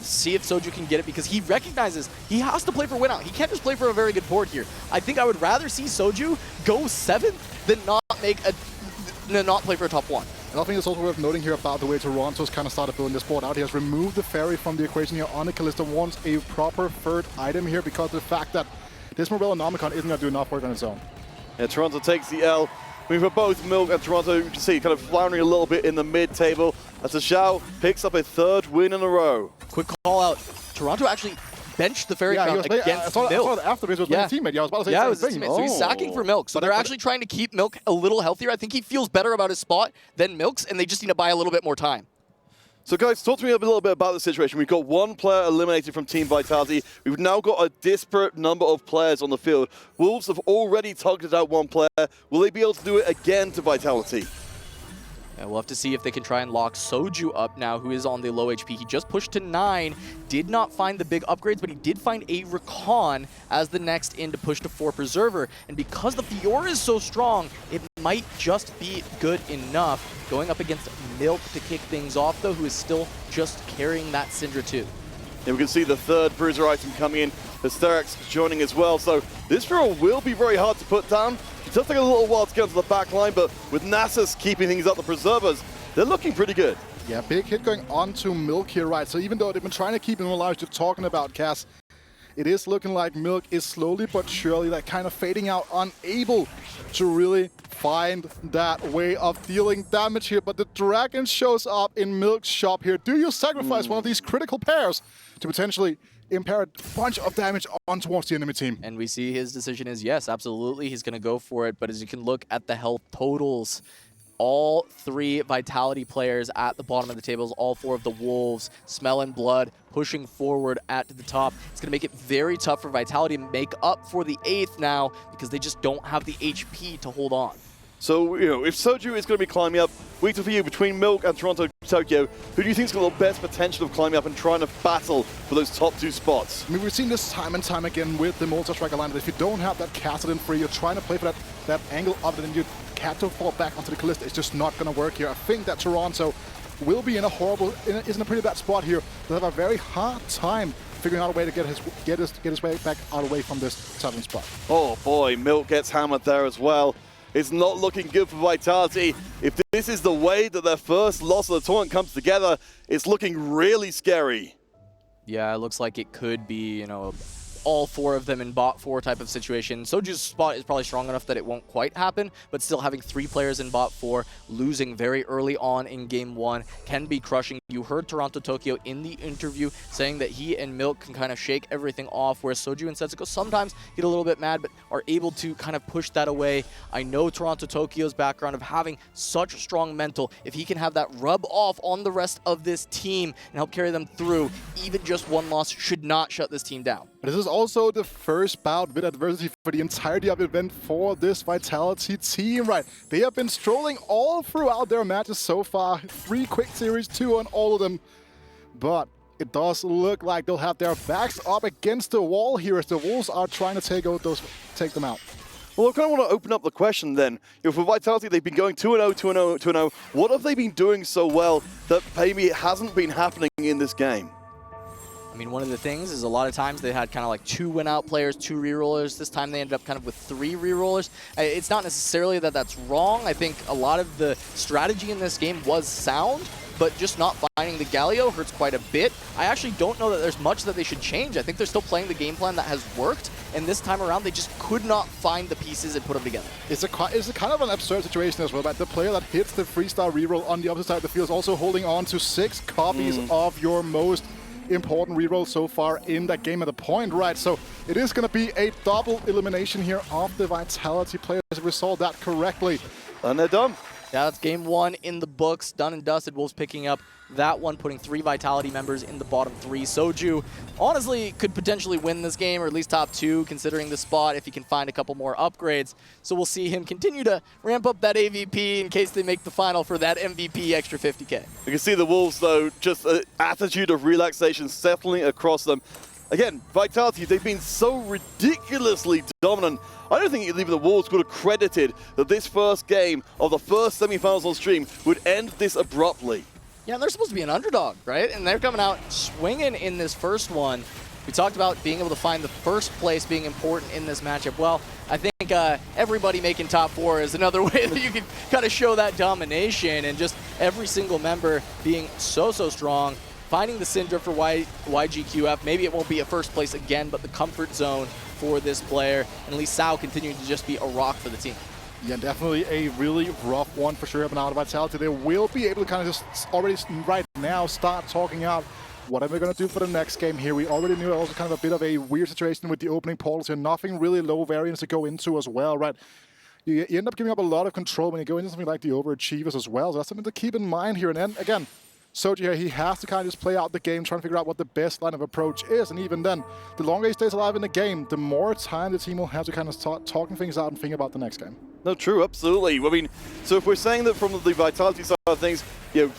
See if Soju can get it, because he recognizes he has to play for win out. He can't just play for a very good board here. I think I would rather see Soju go 7th than not play for a top 1. And I think it's also worth noting here about the way Toronto's kind of started building this board out. He has removed the Fairy from the equation here on the Kalista, wants a proper third item here because of the fact that this Morel Nomicon isn't going to do enough work on its own. Yeah, Toronto takes the L. I mean, for both Milk and Toronto, you can see kind of floundering a little bit in the mid-table as Xiao picks up a 3rd win in a row. Quick call out. Toronto actually benched the Fairy Crown against I saw Milk. it after this was his teammate. Yeah, I was about to say it the same was his thing. teammate. So he's sacking for Milk. So they're actually trying to keep Milk a little healthier. I think he feels better about his spot than Milk's, and they just need to buy a little bit more time. So guys, talk to me a little bit about the situation. We've got 1 player eliminated from Team Vitality. We've now got a disparate number of players on the field. Wolves have already targeted out 1 player. Will they be able to do it again to Vitality? Yeah, we'll have to see if they can try and lock Soju up now, who is on the low HP. He just pushed to 9, did not find the big upgrades, but he did find a Recon as the next in to push to 4 Preserver. And because the Fiora is so strong, it might just be good enough. Going up against Milk to kick things off, though, who is still just carrying that Syndra too. And we can see the 3rd bruiser item coming in. Hysterix joining as well. So this Fiora will be very hard to put down. It does take a little while to get onto the back line, but with Nasus keeping things up, the Preservers, they're looking pretty good. Yeah, big hit going on to Milk here, right? So even though they've been trying to keep him alive, you're talking about, Cass, it is looking like Milk is slowly but surely like kind of fading out, unable to really find that way of dealing damage here. But the Dragon shows up in Milk's shop here. Do you sacrifice one of these critical pairs to potentially impair a bunch of damage on towards the enemy team? And we see his decision is yes, absolutely, he's going to go for it. But as you can look at the health totals, all 3 Vitality players at the bottom of the tables, all 4 of the Wolves, smelling blood, pushing forward at the top. It's going to make it very tough for Vitality to make up for the 8th now, because they just don't have the HP to hold on. So, you know, if Soju is going to be climbing up, week for you between Milk and Toronto Tokyo, who do you think's got the best potential of climbing up and trying to battle for those top 2 spots? I mean, we've seen this time and time again with the multi-striker line, that if you don't have that castle in free, you're trying to play for that angle of it, and you have to fall back onto the Kalista. It's just not going to work here. I think that Toronto will be in a pretty bad spot here. They'll have a very hard time figuring out a way to get his way back out away from this 7th spot. Oh boy, Milk gets hammered there as well. It's not looking good for Vitality. If this is the way that their first loss of the tournament comes together, it's looking really scary. Yeah, it looks like it could be, you know, all 4 of them in bot 4 type of situation. Soju's spot is probably strong enough that it won't quite happen, but still having 3 players in bot 4, losing very early on in game 1 can be crushing. You heard Toronto Tokyo in the interview saying that he and Milk can kind of shake everything off, whereas Soju and Setsuko sometimes get a little bit mad, but are able to kind of push that away. I know Toronto Tokyo's background of having such strong mental. If he can have that rub off on the rest of this team and help carry them through, even just 1 loss should not shut this team down. This is also the first bout with adversity for the entirety of the event for this Vitality team, right? They have been strolling all throughout their matches so far. 3 quick series, 2 on all of them. But it does look like they'll have their backs up against the wall here as the Wolves are trying to take them out. Well, I kind of want to open up the question then. You know, for Vitality, they've been going 2-0, 2-0, 2-0. What have they been doing so well that maybe it hasn't been happening in this game? I mean, one of the things is a lot of times they had kind of like 2 win-out players, 2 rerollers. This time they ended up kind of with 3 rerollers. It's not necessarily that that's wrong. I think a lot of the strategy in this game was sound, but just not finding the Galio hurts quite a bit. I actually don't know that there's much that they should change. I think they're still playing the game plan that has worked, and this time around they just could not find the pieces and put them together. It's a kind of an absurd situation as well, but the player that hits the 3-star reroll on the opposite side of the field is also holding on to 6 copies of your most important reroll so far in that game at the point, right? So it is going to be a double elimination here of the Vitality players if we saw that correctly. And they're done. Yeah, that's game 1 in the books. Done and dusted. Wolves picking up that one, putting 3 Vitality members in the bottom 3. Soju, honestly, could potentially win this game, or at least top 2, considering the spot, if he can find a couple more upgrades. So we'll see him continue to ramp up that AVP in case they make the final for that MVP extra 50K. You can see the Wolves, though, just an attitude of relaxation settling across them. Again, Vitality, they've been so ridiculously dominant. I don't think even the Wolves could have credited that this first game of the first semifinals on stream would end this abruptly. Yeah, and they're supposed to be an underdog, right? And they're coming out swinging in this first one. We talked about being able to find the first place being important in this matchup. Well, I think everybody making top 4 is another way that you can kind of show that domination, and just every single member being so strong. Finding the Syndra for YGQF. Maybe it won't be a first place again, but the comfort zone for this player. And at least Sao continuing to just be a rock for the team. Yeah, definitely a really rough one for sure. But out of Vitality, they will be able to kind of just already right now start talking out what are we going to do for the next game here. We already knew also kind of a bit of a weird situation with the opening portals here. Nothing really low variance to go into as well, right? You end up giving up a lot of control when you go into something like the Overachievers as well. So that's something to keep in mind here. And then, again, Soji here, he has to kind of just play out the game, trying to figure out what the best line of approach is. And even then, the longer he stays alive in the game, the more time the team will have to kind of start talking things out and think about the next game. No, true, absolutely. I mean, so if we're saying that from the Vitality side of things, you know,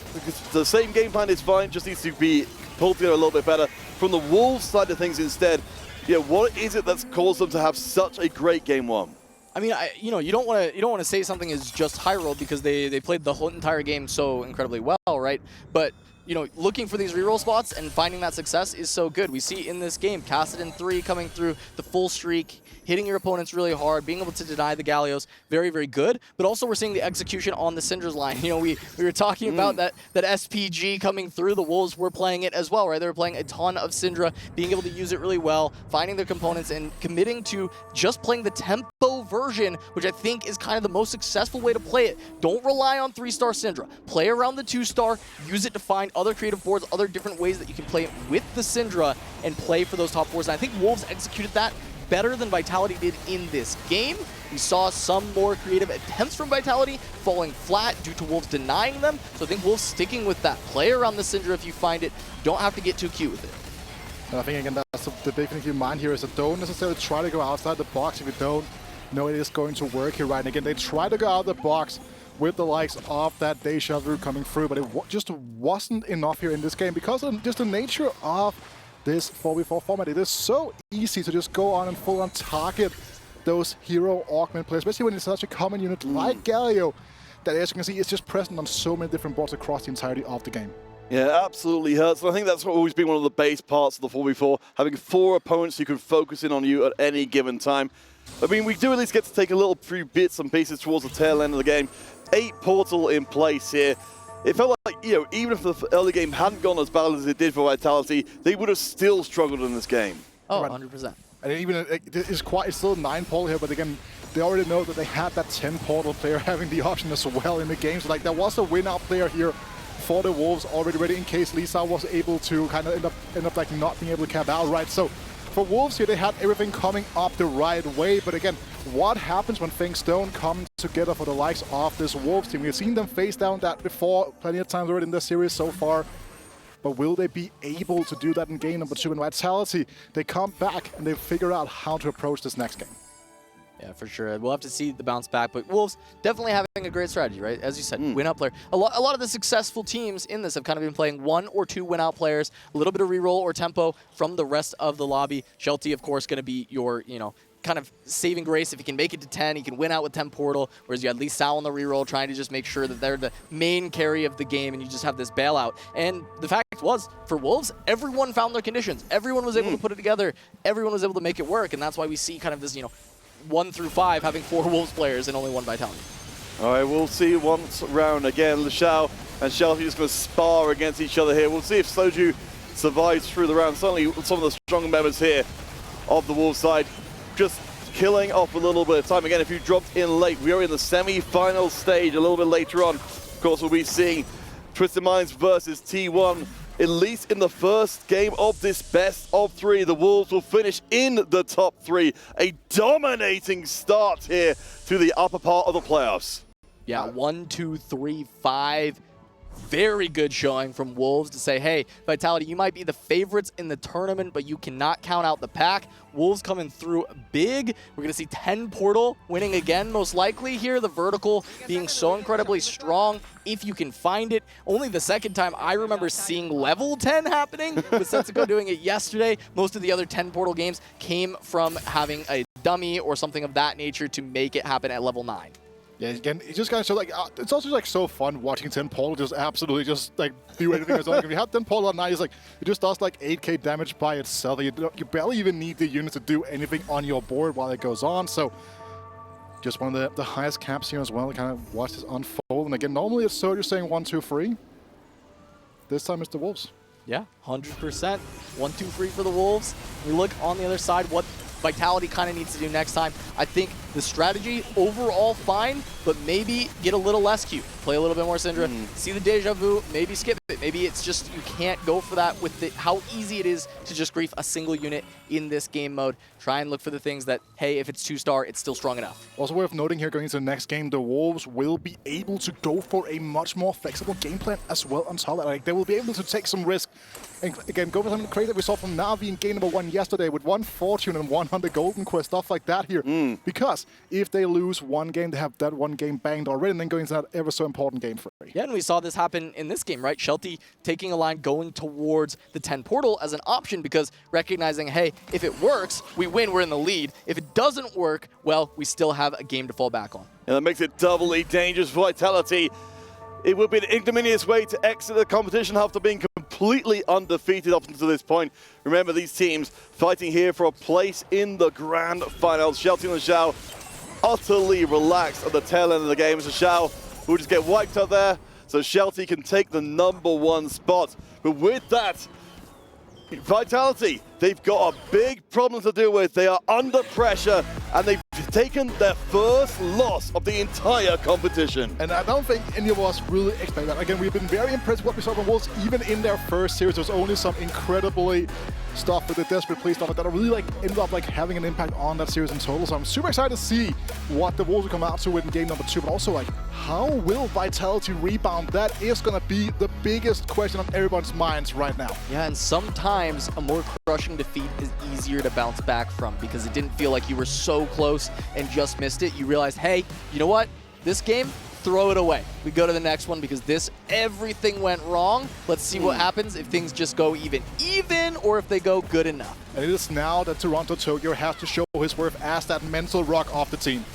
the same game plan is fine, just needs to be pulled together a little bit better. From the Wolves side of things instead, you know, what is it that's caused them to have such a great game 1? I mean, you know, you don't want to say something is just high roll because they played the whole entire game so incredibly well, right? But you know, looking for these reroll spots and finding that success is so good. We see in this game, Kassadin 3 coming through the full streak, hitting your opponents really hard, being able to deny the Gallios, very, very good. But also we're seeing the execution on the Syndra's line. You know, we were talking about that SPG coming through. The Wolves were playing it as well, right? They were playing a ton of Syndra, being able to use it really well, finding their components, and committing to just playing the tempo version, which I think is kind of the most successful way to play it. Don't rely on 3-star Syndra. Play around the 2-star, use it to find other creative boards, other different ways that you can play it with the Syndra and play for those top 4s. And I think Wolves executed that better than Vitality did in this game. We saw some more creative attempts from Vitality falling flat due to Wolves denying them. So I think Wolves sticking with that. Play around the Syndra if you find it. Don't have to get too cute with it. And I think, again, that's the big thing to keep in mind here is that don't necessarily try to go outside the box if you don't know it is going to work here, right? And again, they try to go out of the box with the likes of that Deja Vu coming through, but it just wasn't enough here in this game because of just the nature of this 4v4 format. It is so easy to just go on and full on target those hero augment players, especially when it's such a common unit like Galio, that as you can see, it's just present on so many different boards across the entirety of the game. Yeah, absolutely hurts. And I think that's always been one of the base parts of the 4v4, having 4 opponents who can focus in on you at any given time. I mean, we do at least get to take a little few bits and pieces towards the tail end of the game. 8 portal in place here. It felt like, you know, even if the early game hadn't gone as bad as it did for Vitality, they would have still struggled in this game. Oh, 100%. And even it's still 9 portal here, but again, they already know that they had that 10 portal player having the option as well in the game. So like there was a win-out player here for the Wolves already ready in case Lisa was able to kind of end up like not being able to cap out, right? So for Wolves here, they had everything coming up the right way, but again, what happens when things don't come together for the likes of this Wolves team? We've seen them face down that before plenty of times already in this series so far, but will they be able to do that in game number 2? In Vitality, they come back and they figure out how to approach this next game. Yeah, for sure. We'll have to see the bounce back, but Wolves definitely having a great strategy, right? As you said, win-out player. A lot of the successful teams in this have kind of been playing 1 or 2 win-out players, a little bit of reroll or tempo from the rest of the lobby. Shelty, of course, going to be your, you know, kind of saving grace. If he can make it to 10, he can win out with 10 portal, whereas you had Lee Sal on the reroll trying to just make sure that they're the main carry of the game and you just have this bailout. And the fact was, for Wolves, everyone found their conditions. Everyone was able to put it together. Everyone was able to make it work, and that's why we see kind of this, you know, 1 through 5 having 4 Wolves players and only 1 Vitality. All right, we'll see once round again. Lashao and Shelty just going to spar against each other here. We'll see if Soju survives through the round. Certainly some of the strong members here of the Wolves side just killing off a little bit of time. Again, if you dropped in late, we are in the semi-final stage a little bit later on. Of course, we'll be seeing Twisted Minds versus T1. At least in the first game of this best of 3, the Wolves will finish in the top 3. A dominating start here to the upper part of the playoffs. Yeah, 1, 2, 3, 5. Very good showing from Wolves to say, hey, Vitality, you might be the favorites in the tournament, but you cannot count out the pack. Wolves coming through big. We're going to see 10 Portal winning again, most likely here. The vertical being so incredibly strong, if you can find it. Only the second time I remember seeing level 10 happening, with Setsuko doing it yesterday. Most of the other 10 Portal games came from having a dummy or something of that nature to make it happen at level 9. Yeah, again, it just kind of shows like it's also like so fun watching 10 Portal just absolutely just like do anything on its own. If you have 10 Portal at night, it's like it just does like 8k damage by itself. You barely even need the unit to do anything on your board while it goes on. So just one of the highest caps here as well. Kind of watch this unfold. And again, normally it's so you're saying 1, 2, 3. This time it's the Wolves. Yeah, 100%. 1, 2, 3 for the Wolves. We look on the other side what Vitality kind of needs to do next time. I think the strategy overall fine, but maybe get a little less cute. Play a little bit more Syndra. See the deja vu, maybe skip it. Maybe it's just you can't go for that with how easy it is to just grief a single unit in this game mode. Try and look for the things that, hey, if it's 2-star, it's still strong enough. Also worth noting here going into the next game, the Wolves will be able to go for a much more flexible game plan as well on top of that. Like, they will be able to take some risk. And again, go for something crazy that we saw from Na'Vi in game number 1 yesterday with 1 Fortune and 100 Golden Quest, stuff like that here. Because if they lose one game, they have that one game banged already and then going into that ever so important game 3. Yeah, and we saw this happen in this game, right? Shelty taking a line going towards the 10 Portal as an option because recognizing, hey, if it works, we win, we're in the lead. If it doesn't work, well, we still have a game to fall back on. And that makes it doubly dangerous for Vitality. It would be an ignominious way to exit the competition after being completely undefeated up until this point. Remember, these teams fighting here for a place in the grand finals. Shelty and Zhao utterly relaxed at the tail end of the game. So Zhao will just get wiped out there, so Shelty can take the #1 spot. But with that, Vitality, they've got a big problem to deal with. They are under pressure, and they've taken their first loss of the entire competition. And I don't think any of us really expect that. Again, we've been very impressed with what we saw from Wolves, even in their first series. There was only some incredibly stuff with the Desperate Play stuff that really like ended up like having an impact on that series in total. So I'm super excited to see what the Wolves will come out to with in game number 2, but also like how will Vitality rebound? That is going to be the biggest question on everyone's minds right now. Yeah, and sometimes a more crushing defeat is easier to bounce back from because it didn't feel like you were so close and just missed it. You realized, hey, you know what? This game, throw it away. We go to the next one because everything went wrong. Let's see what happens if things just go even, or if they go good enough. And it is now that Toronto Tokyo has to show his worth as that mental rock of the team.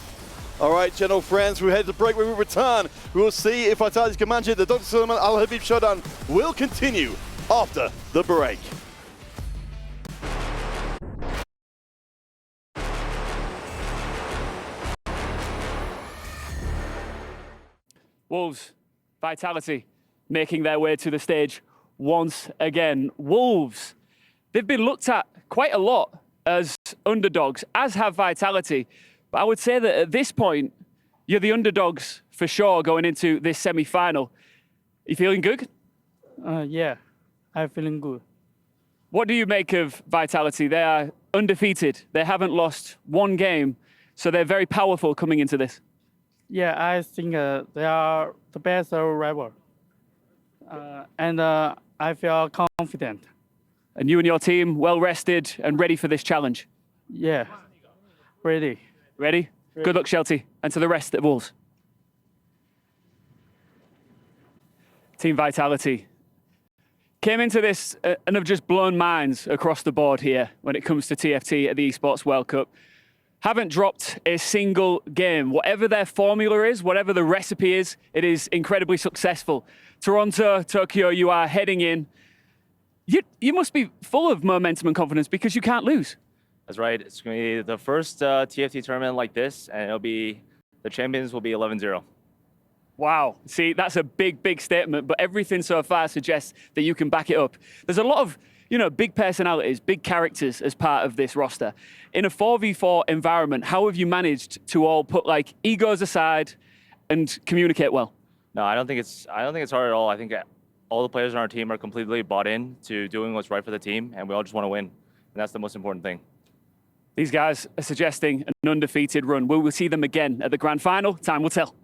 All right, general friends, we head to break. When we return, we will see if Vitality's can manage it. The Dr. Suleiman Al Habib showdown will continue after the break. Wolves, Vitality, making their way to the stage once again. Wolves, they've been looked at quite a lot as underdogs, as have Vitality. But I would say that at this point, you're the underdogs for sure going into this semi-final. You feeling good? Yeah, I'm feeling good. What do you make of Vitality? They are undefeated. They haven't lost one game, so they're very powerful coming into this. Yeah, I think they are the best rival. And I feel confident. And you and your team well rested and ready for this challenge? Yeah, ready. Ready? Good luck, Shelty, and to the rest at Wolves. Team Vitality came into this and have just blown minds across the board here when it comes to TFT at the Esports World Cup. Haven't dropped a single game. Whatever their formula is, whatever the recipe is, it is incredibly successful. Toronto, Tokyo, you are heading in. You must be full of momentum and confidence because you can't lose. That's right. It's going to be the first TFT tournament like this, and the champions will be 11-0. Wow. See, that's a big, big statement, but everything so far suggests that you can back it up. There's a lot of, big personalities, big characters as part of this roster. In a 4v4 environment, how have you managed to all put egos aside and communicate well? No, I don't think it's hard at all. I think all the players on our team are completely bought in to doing what's right for the team, and we all just want to win, and that's the most important thing. These guys are suggesting an undefeated run. Will we see them again at the grand final? Time will tell.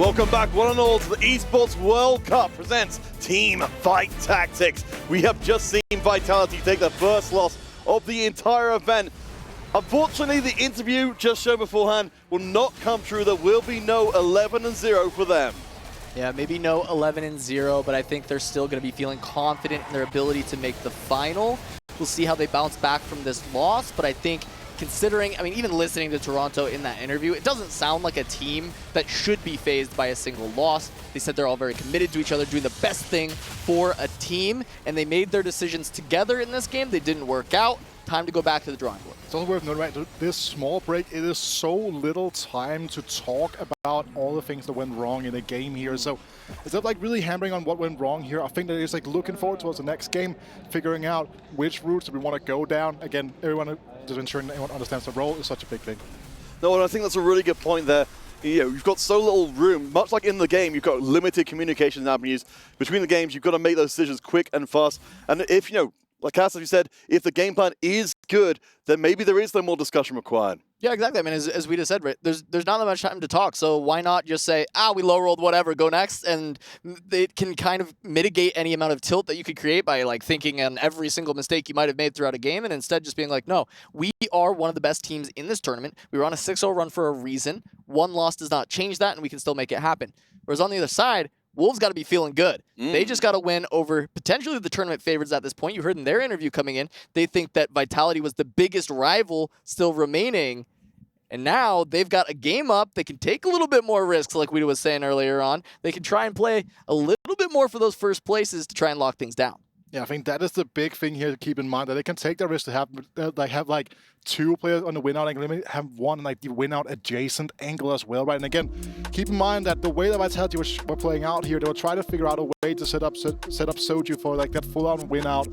Welcome back, one and all, to the Esports World Cup presents Teamfight Tactics. We have just seen Vitality take the first loss of the entire event. Unfortunately, the interview just shown beforehand will not come true. There will be no 11-0 for them. Yeah, maybe no 11-0, but I think they're still going to be feeling confident in their ability to make the final. We'll see how they bounce back from this loss, but I think considering, I mean, even listening to Toronto in that interview, it doesn't sound like a team that should be fazed by a single loss. They said they're all very committed to each other, doing the best thing for a team, and they made their decisions together in this game. They didn't work out. Time to go back to the drawing board. It's also worth noting, right, this small break, it is so little time to talk about all the things that went wrong in the game here. So instead of like really hammering on what went wrong here, I think that it's like looking forward towards the next game, figuring out which routes we want to go down. Again, everyone just ensuring that everyone understands the role is such a big thing. No, and I think that's a really good point there. You know, you've got so little room, much like in the game, you've got limited communication avenues. Between the games, you've got to make those decisions quick and fast. And if, you know, like Cass, as you said, if the game plan is good, then maybe there is no more discussion required. Yeah, exactly. I mean, as we just said, right, there's not that much time to talk, so why not just say, we low rolled, whatever, go next, and it can kind of mitigate any amount of tilt that you could create by like thinking on every single mistake you might have made throughout a game, and instead just being like, no, we are one of the best teams in this tournament. We were on a 6-0 run for a reason. One loss does not change that, and we can still make it happen. Whereas on the other side, Wolves got to be feeling good. They just got to win over potentially the tournament favorites at this point. You heard in their interview coming in, they think that Vitality was the biggest rival still remaining. And now they've got a game up. They can take a little bit more risks, like we was saying earlier on. They can try and play a little bit more for those first places to try and lock things down. Yeah, I think that is the big thing here to keep in mind, that they can take the risk to have like two players on the win-out angle, maybe have one like the win-out adjacent angle as well, right? And again, keep in mind that the way that Vitality were playing out here, they will try to figure out a way to set up Soju for like that full-on win-out.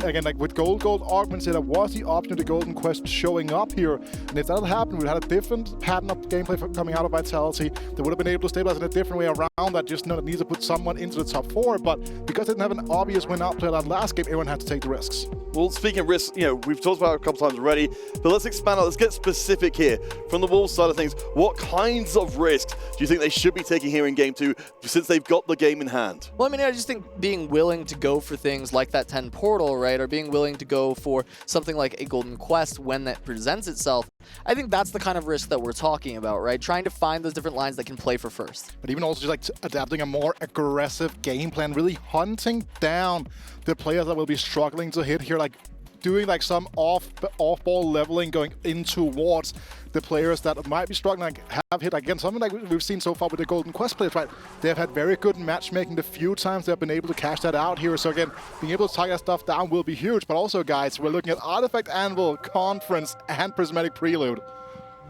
Again, like with gold augments, there was the option of the Golden Quest showing up here, and if that had happened, we had a different pattern of gameplay coming out of Vitality. They would have been able to stabilize in a different way around that. Just know that needs to put someone into the top 4, but because they didn't have an obvious win-out player that last game, everyone had to take the risks. Well, speaking of risks, you know, we've talked about it a couple times already, but let's expand out. Let's get specific here. From the Wolves side of things, what kinds of risks do you think they should be taking here in Game 2 since they've got the game in hand? Well, I mean, I just think being willing to go for things like that 10 portal, right, or being willing to go for something like a Golden Quest when that presents itself, I think that's the kind of risk that we're talking about, right? Trying to find those different lines that can play for first. But even also just like adapting a more aggressive game plan, really hunting down the players that will be struggling to hit here, like doing like some off-ball leveling going in towards the players that might be struggling, like have hit. Again, something like we've seen so far with the Golden Quest players, right? They've had very good matchmaking the few times they've been able to cash that out here. So again, being able to target stuff down will be huge. But also, guys, we're looking at Artifact Anvil, Conference, and Prismatic Prelude.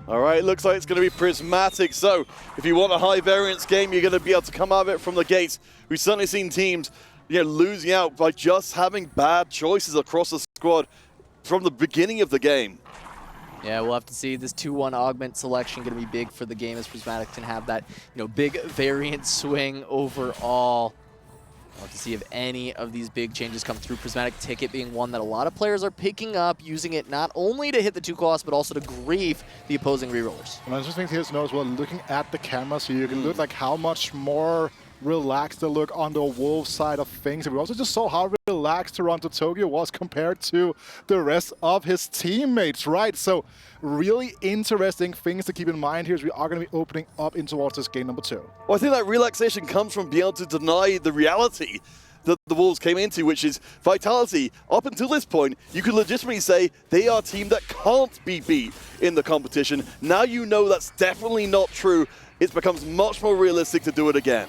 All right, looks like it's going to be Prismatic. So if you want a high variance game, you're going to be able to come out of it from the gates. We've certainly seen teams, you know, losing out by just having bad choices across the squad from the beginning of the game. Yeah, we'll have to see. This 2-1 augment selection going to be big for the game as Prismatic can have that, you know, big variant swing overall. We'll have to see if any of these big changes come through. Prismatic Ticket being one that a lot of players are picking up, using it not only to hit the 2 costs, but also to grief the opposing rerollers. And I just think here to know as well, looking at the cameras here, you can look like how much more relaxed the look on the Wolves side of things. And we also just saw how relaxed Toronto Tokyo was compared to the rest of his teammates, right? So really interesting things to keep in mind here as we are going to be opening up in towards this game number 2. Well, I think that relaxation comes from being able to deny the reality that the Wolves came into, which is Vitality. Up until this point, you could legitimately say they are a team that can't be beat in the competition. Now you know that's definitely not true. It becomes much more realistic to do it again.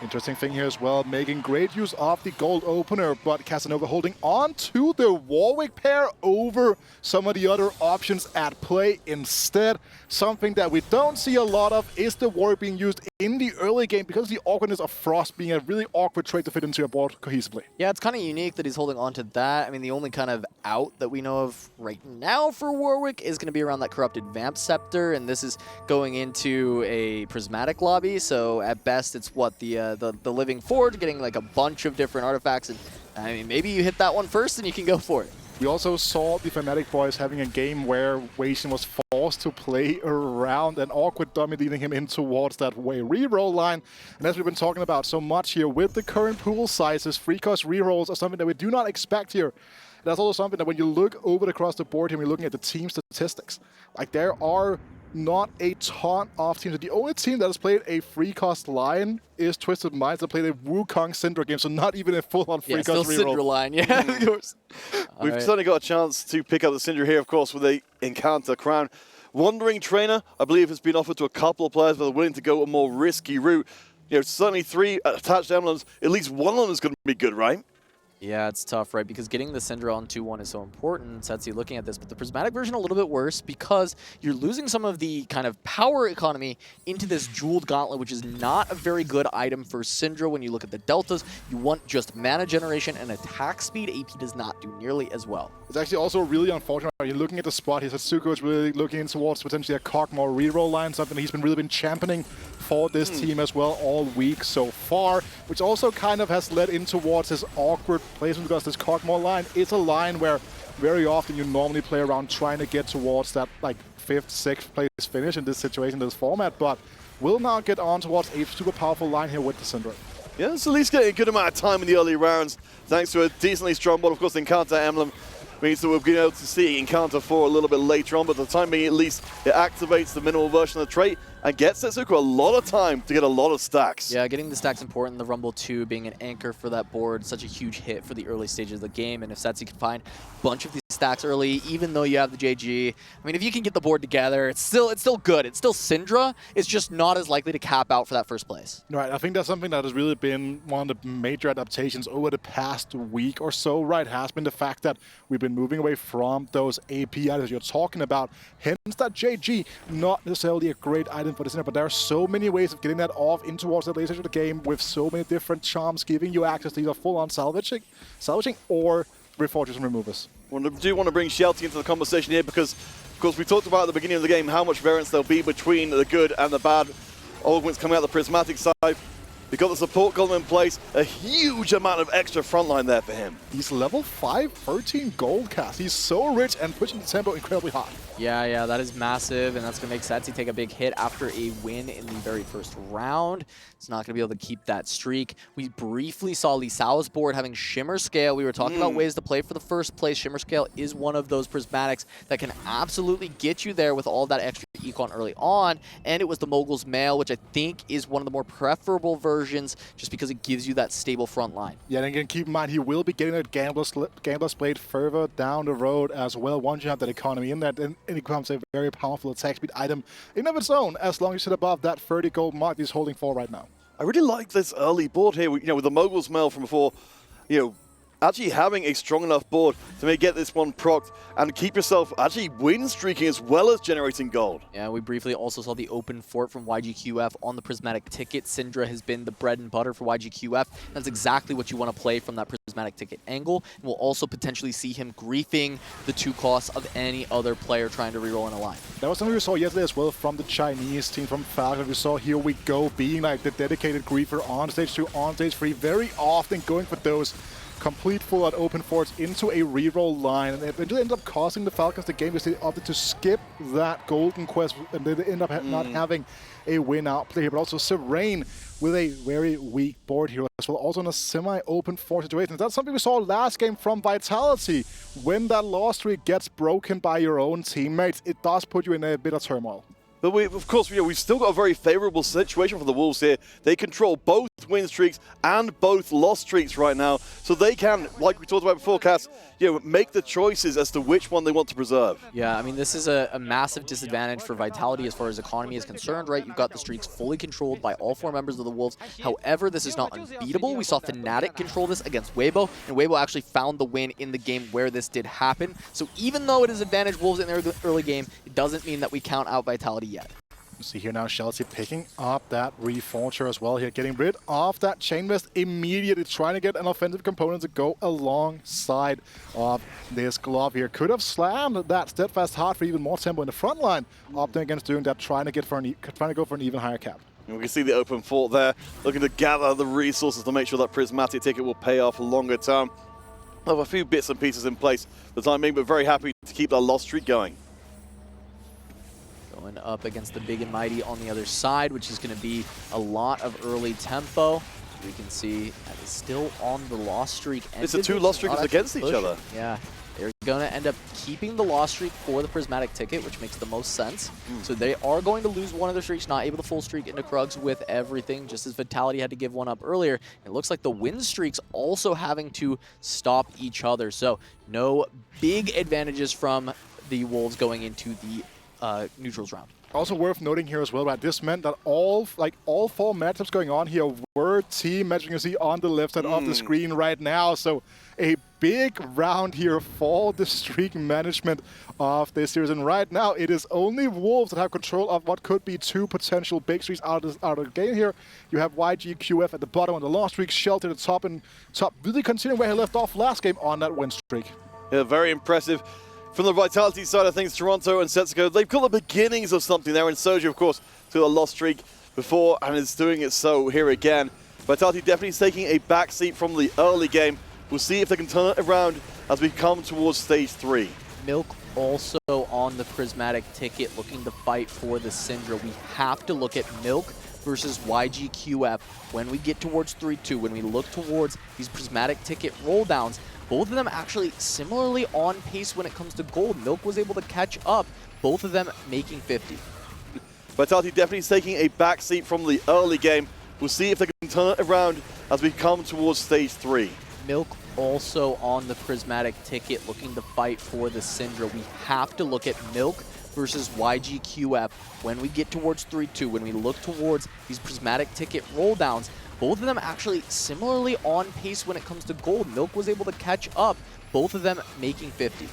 Interesting thing here as well, making great use of the gold opener, but Casanova holding on to the Warwick pair over some of the other options at play instead. Something that we don't see a lot of is the Warwick being used in the early game because of the awkwardness of Frost being a really awkward trait to fit into a board cohesively. Yeah, it's kind of unique that he's holding on to that. I mean, the only kind of out that we know of right now for Warwick is going to be around that corrupted Vamp Scepter, and this is going into a Prismatic lobby, so at best it's what, the Living Forge, getting like a bunch of different artifacts, and I mean, maybe you hit that one first and you can go for it. We also saw the Fnatic boys having a game where Weixin was forced to play around, and awkward dummy leading him in towards that way reroll line. And as we've been talking about so much here, with the current pool sizes, free cost rerolls are something that we do not expect here. That's also something that when you look over across the board here, we're looking at the team statistics. Like, there are not a ton of teams. The only team that has played a free cost line is Twisted Minds that played a Wukong Syndra game, so not even a full-on free cost reroll. Syndra line, yeah, of course. We've certainly got a chance to pick up the Syndra here, of course, with a Encounter crown. Wandering Trainer, I believe, has been offered to a couple of players that are willing to go a more risky route. You know, certainly 3 attached emblems, at least one of them is going to be good, right? Yeah, it's tough, right? Because getting the Syndra on 2-1 is so important. Setsi looking at this, but the Prismatic version a little bit worse because you're losing some of the kind of power economy into this Jeweled Gauntlet, which is not a very good item for Syndra. When you look at the deltas, you want just mana generation and attack speed. AP does not do nearly as well. It's actually also really unfortunate. You're looking at the spot here. Satsuko is really looking towards potentially a Kog'Maw reroll line, something he's been really championing for this team as well all week so far, which also kind of has led in towards his awkward placement because this Kog'Maw line is a line where very often you normally play around trying to get towards that like 5th, 6th place finish in this situation, this format, but will now get on towards a super powerful line here with the Syndra. Yeah, it's at least getting a good amount of time in the early rounds, thanks to a decently strong board. Of course, the Encounter emblem means that we'll be able to see Encounter 4 a little bit later on, but for the time being at least, it activates the minimal version of the trait and gets Setsuko a lot of time to get a lot of stacks. Yeah, getting the stacks important. The Rumble 2 being an anchor for that board, such a huge hit for the early stages of the game. And if Setsi can find a bunch of these stacks early, even though you have the JG, I mean, if you can get the board together, it's still good. It's still Syndra. It's just not as likely to cap out for that first place. Right, I think that's something that has really been one of the major adaptations over the past week or so, right, has been the fact that we've been moving away from those AP items you're talking about. Hence that JG, not necessarily a great item for the Syndra, but there are so many ways of getting that off in towards the later stage of the game with so many different charms giving you access to either full-on salvaging or reforgers and removers. I do want to bring Shelty into the conversation here because, of course, we talked about at the beginning of the game how much variance there'll be between the good and the bad augments coming out the Prismatic side. We've got the support golem in place, a huge amount of extra frontline there for him. He's level 5, 13 gold cast. He's so rich and pushing the tempo incredibly high. Yeah, that is massive, and that's going to make Setsi take a big hit after a win in the very first round. It's not going to be able to keep that streak. We briefly saw Lee Sao's board having Shimmer Scale. We were talking about ways to play for the first place. Shimmer Scale is one of those prismatics that can absolutely get you there with all that extra econ early on, and it was the Mogul's Mail, which I think is one of the more preferable versions just because it gives you that stable front line. Yeah, and again, keep in mind, he will be getting a Gambler's Blade further down the road as well. Once you have that economy in there, then it becomes a very powerful attack speed item in of its own, as long as it's above that 30 gold mark he's holding for right now. I really like this early board here, you know, with the Mogul's Mail from before, you know, actually having a strong enough board to maybe get this one procced and keep yourself actually win streaking as well as generating gold. Yeah, we briefly also saw the open fort from YGQF on the Prismatic ticket. Syndra has been the bread and butter for YGQF. That's exactly what you want to play from that Prismatic ticket angle. And we'll also potentially see him griefing the 2 costs of any other player trying to reroll in a line. That was something we saw yesterday as well from the Chinese team, from Falcon. We saw Here We Go being like the dedicated griefer on stage 2, on stage 3, very often going for those complete full-out open forts into a reroll line, and it ended up costing the Falcons the game because they opted to skip that golden quest, and they end up not having a win out play here. But also Serene with a very weak board here as well, also in a semi-open fort situation. That's something we saw last game from Vitality. When that loss streak gets broken by your own teammates, it does put you in a bit of turmoil. But of course, we've still got a very favorable situation for the Wolves here. They control both win streaks and both loss streaks right now, so they can, like we talked about before, Cass, make the choices as to which one they want to preserve. Yeah, I mean, this is a massive disadvantage for Vitality as far as economy is concerned, right? You've got the streaks fully controlled by all 4 members of the Wolves. However, this is not unbeatable. We saw Fnatic control this against Weibo, and Weibo actually found the win in the game where this did happen. So even though it is advantage Wolves in their early game, it doesn't mean that we count out Vitality yet. See here now, Chelsea picking up that Reforger as well here, getting rid of that Chain Vest immediately, trying to get an offensive component to go alongside of this glove here. Could have slammed that Steadfast Heart for even more tempo in the front line, opting against doing that, trying to go for an even higher cap. And we can see the open fort there, looking to gather the resources to make sure that Prismatic ticket will pay off longer term. Have a few bits and pieces in place for the time being, but very happy to keep that loss streak going. Going up against the big and mighty on the other side, which is going to be a lot of early tempo. We can see that is still on the loss streak. It's the two loss streakers against each other. Yeah, they're going to end up keeping the loss streak for the Prismatic ticket, which makes the most sense. So they are going to lose one of their streaks, not able to full streak into Krugs with everything, just as Vitality had to give one up earlier. It looks like the win streaks also having to stop each other. So no big advantages from the Wolves going into the neutrals round. Also worth noting here as well, right? This meant that all four matchups going on here were team matching, you see on the left side of the screen right now. So a big round here for the streak management of this series. And right now, it is only Wolves that have control of what could be two potential big streaks out of the game here. You have YGQF at the bottom on the loss streak, Shelter at the top, and top really continuing where he left off last game on that win streak. Yeah, very impressive. From the Vitality side of things, Toronto and Setsuko, they've got the beginnings of something there. And Soju, of course, took a loss streak before and is doing it so here again. Vitality definitely taking a backseat from the early game. We'll see if they can turn it around as we come towards stage 3. Milk also on the Prismatic ticket looking to fight for the Syndra. We have to look at Milk versus YGQF when we get towards 3-2, when we look towards these Prismatic ticket roll downs. Both of them actually similarly on pace when it comes to gold. Milk was able to catch up, both of them making 50. Vitality definitely taking a backseat from the early game. We'll see if they can turn it around as we come towards stage 3. Milk also on the Prismatic ticket looking to fight for the Syndra. We have to look at Milk versus YGQF when we get towards 3-2, when we look towards these Prismatic ticket roll downs. Both of them actually similarly on pace when it comes to gold. Milk was able to catch up, both of them making 50.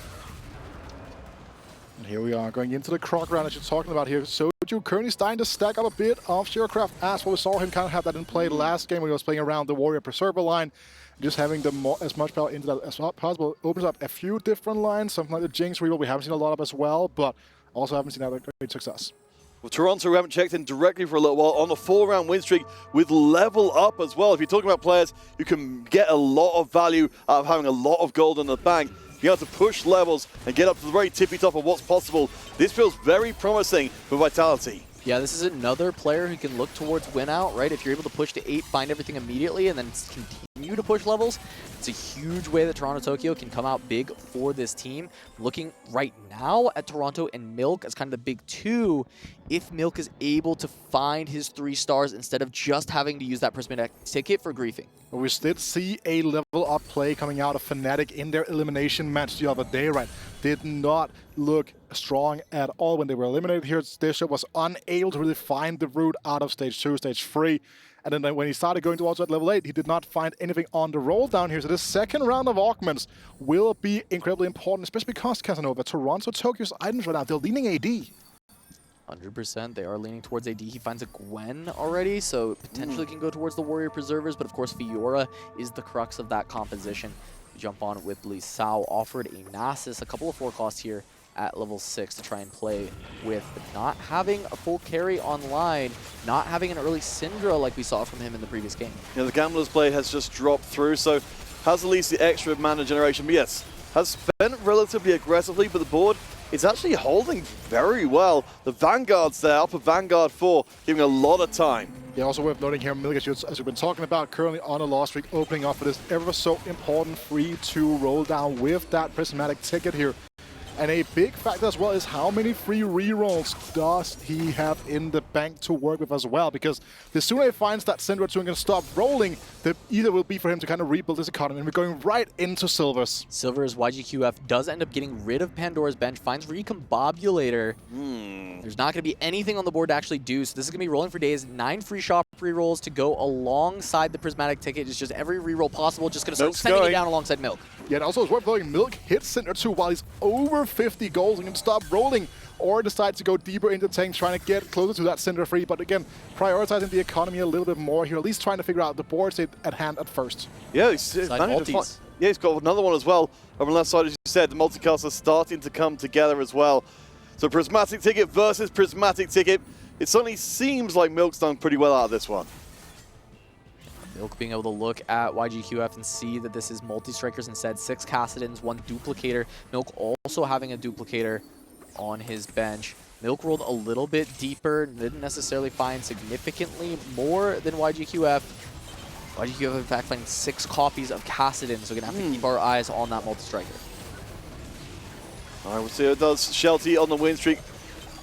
And here we are going into the Krog round that you're talking about here. Soju currently starting to stack up a bit of Sheercraft as well. We saw him kind of have that in play last game when he was playing around the Warrior Preserver line. Just having as much power into that as possible opens up a few different lines, something like the Jinx reroll we haven't seen a lot of as well, but also haven't seen that great success. Well, Toronto, we haven't checked in directly for a little while, on a 4-round win streak with level up as well. If you're talking about players who can get a lot of value out of having a lot of gold in the bank, being able to push levels and get up to the very tippy top of what's possible, this feels very promising for Vitality. Yeah, this is another player who can look towards win out, right? If you're able to push to 8, find everything immediately, and then continue to push levels, it's a huge way that Toronto Tokyo can come out big for this team. Looking right now at Toronto and Milk as kind of the big two, if Milk is able to find his 3 stars instead of just having to use that Prismatic ticket for griefing. We did see a level up play coming out of Fnatic in their elimination match the other day, right? Did not look strong at all when they were eliminated here. Disha was unable to really find the route out of stage 2, stage 3. And then when he started going towards that level 8, he did not find anything on the roll down here. So this second round of augments will be incredibly important, especially because, Casanova, Toronto Tokyo's items right now, they're leaning AD. 100%. They are leaning towards AD. He finds a Gwen already, so potentially can go towards the Warrior Preservers, but of course Fiora is the crux of that composition. Jump on with Lee Sao, offered a Nasus, a couple of 4 costs here at level 6 to try and play with, but not having a full carry online, not having an early Syndra like we saw from him in the previous game. Yeah, the Gambler's play has just dropped through, so has at least the extra mana generation, but yes, has spent relatively aggressively, but the board is actually holding very well. The Vanguard's there, upper Vanguard 4, giving a lot of time. Yeah, also worth noting here, Milk, as we've been talking about, currently on a loss streak, opening up for this ever so important 3-2 roll down with that Prismatic ticket here. And a big factor as well is how many free rerolls does he have in the bank to work with as well. Because the sooner he finds that Syndra 2 can stop rolling, the easier will be for him to kind of rebuild his economy. And we're going right into Silver's. Silver's YGQF does end up getting rid of Pandora's Bench, finds Recombobulator. There's not going to be anything on the board to actually do, so this is going to be rolling for days. 9 free shop rerolls to go alongside the Prismatic ticket. It's just every reroll possible, just going to start sending it down alongside Milk. Yeah, and also it's worth noting, Milk hits Syndra 2 while he's over 50 goals and can stop rolling or decide to go deeper into tanks, trying to get closer to that Syndra free. But again, prioritizing the economy a little bit more here, at least trying to figure out the board state at hand at first. Yeah, he's he's got another one as well. Over on the left side, as you said, the multicasts are starting to come together as well. So Prismatic ticket versus Prismatic ticket. It certainly seems like Milk's done pretty well out of this one. Milk being able to look at YGQF and see that this is multi-strikers instead. 6 Cassidans, 1 duplicator. Milk also having a duplicator on his bench. Milk rolled a little bit deeper, didn't necessarily find significantly more than YGQF. YGQF, in fact, finding 6 copies of Kassadin, so we're going to have to keep our eyes on that multi-striker. All right, we'll see how it does. Shelty on the win streak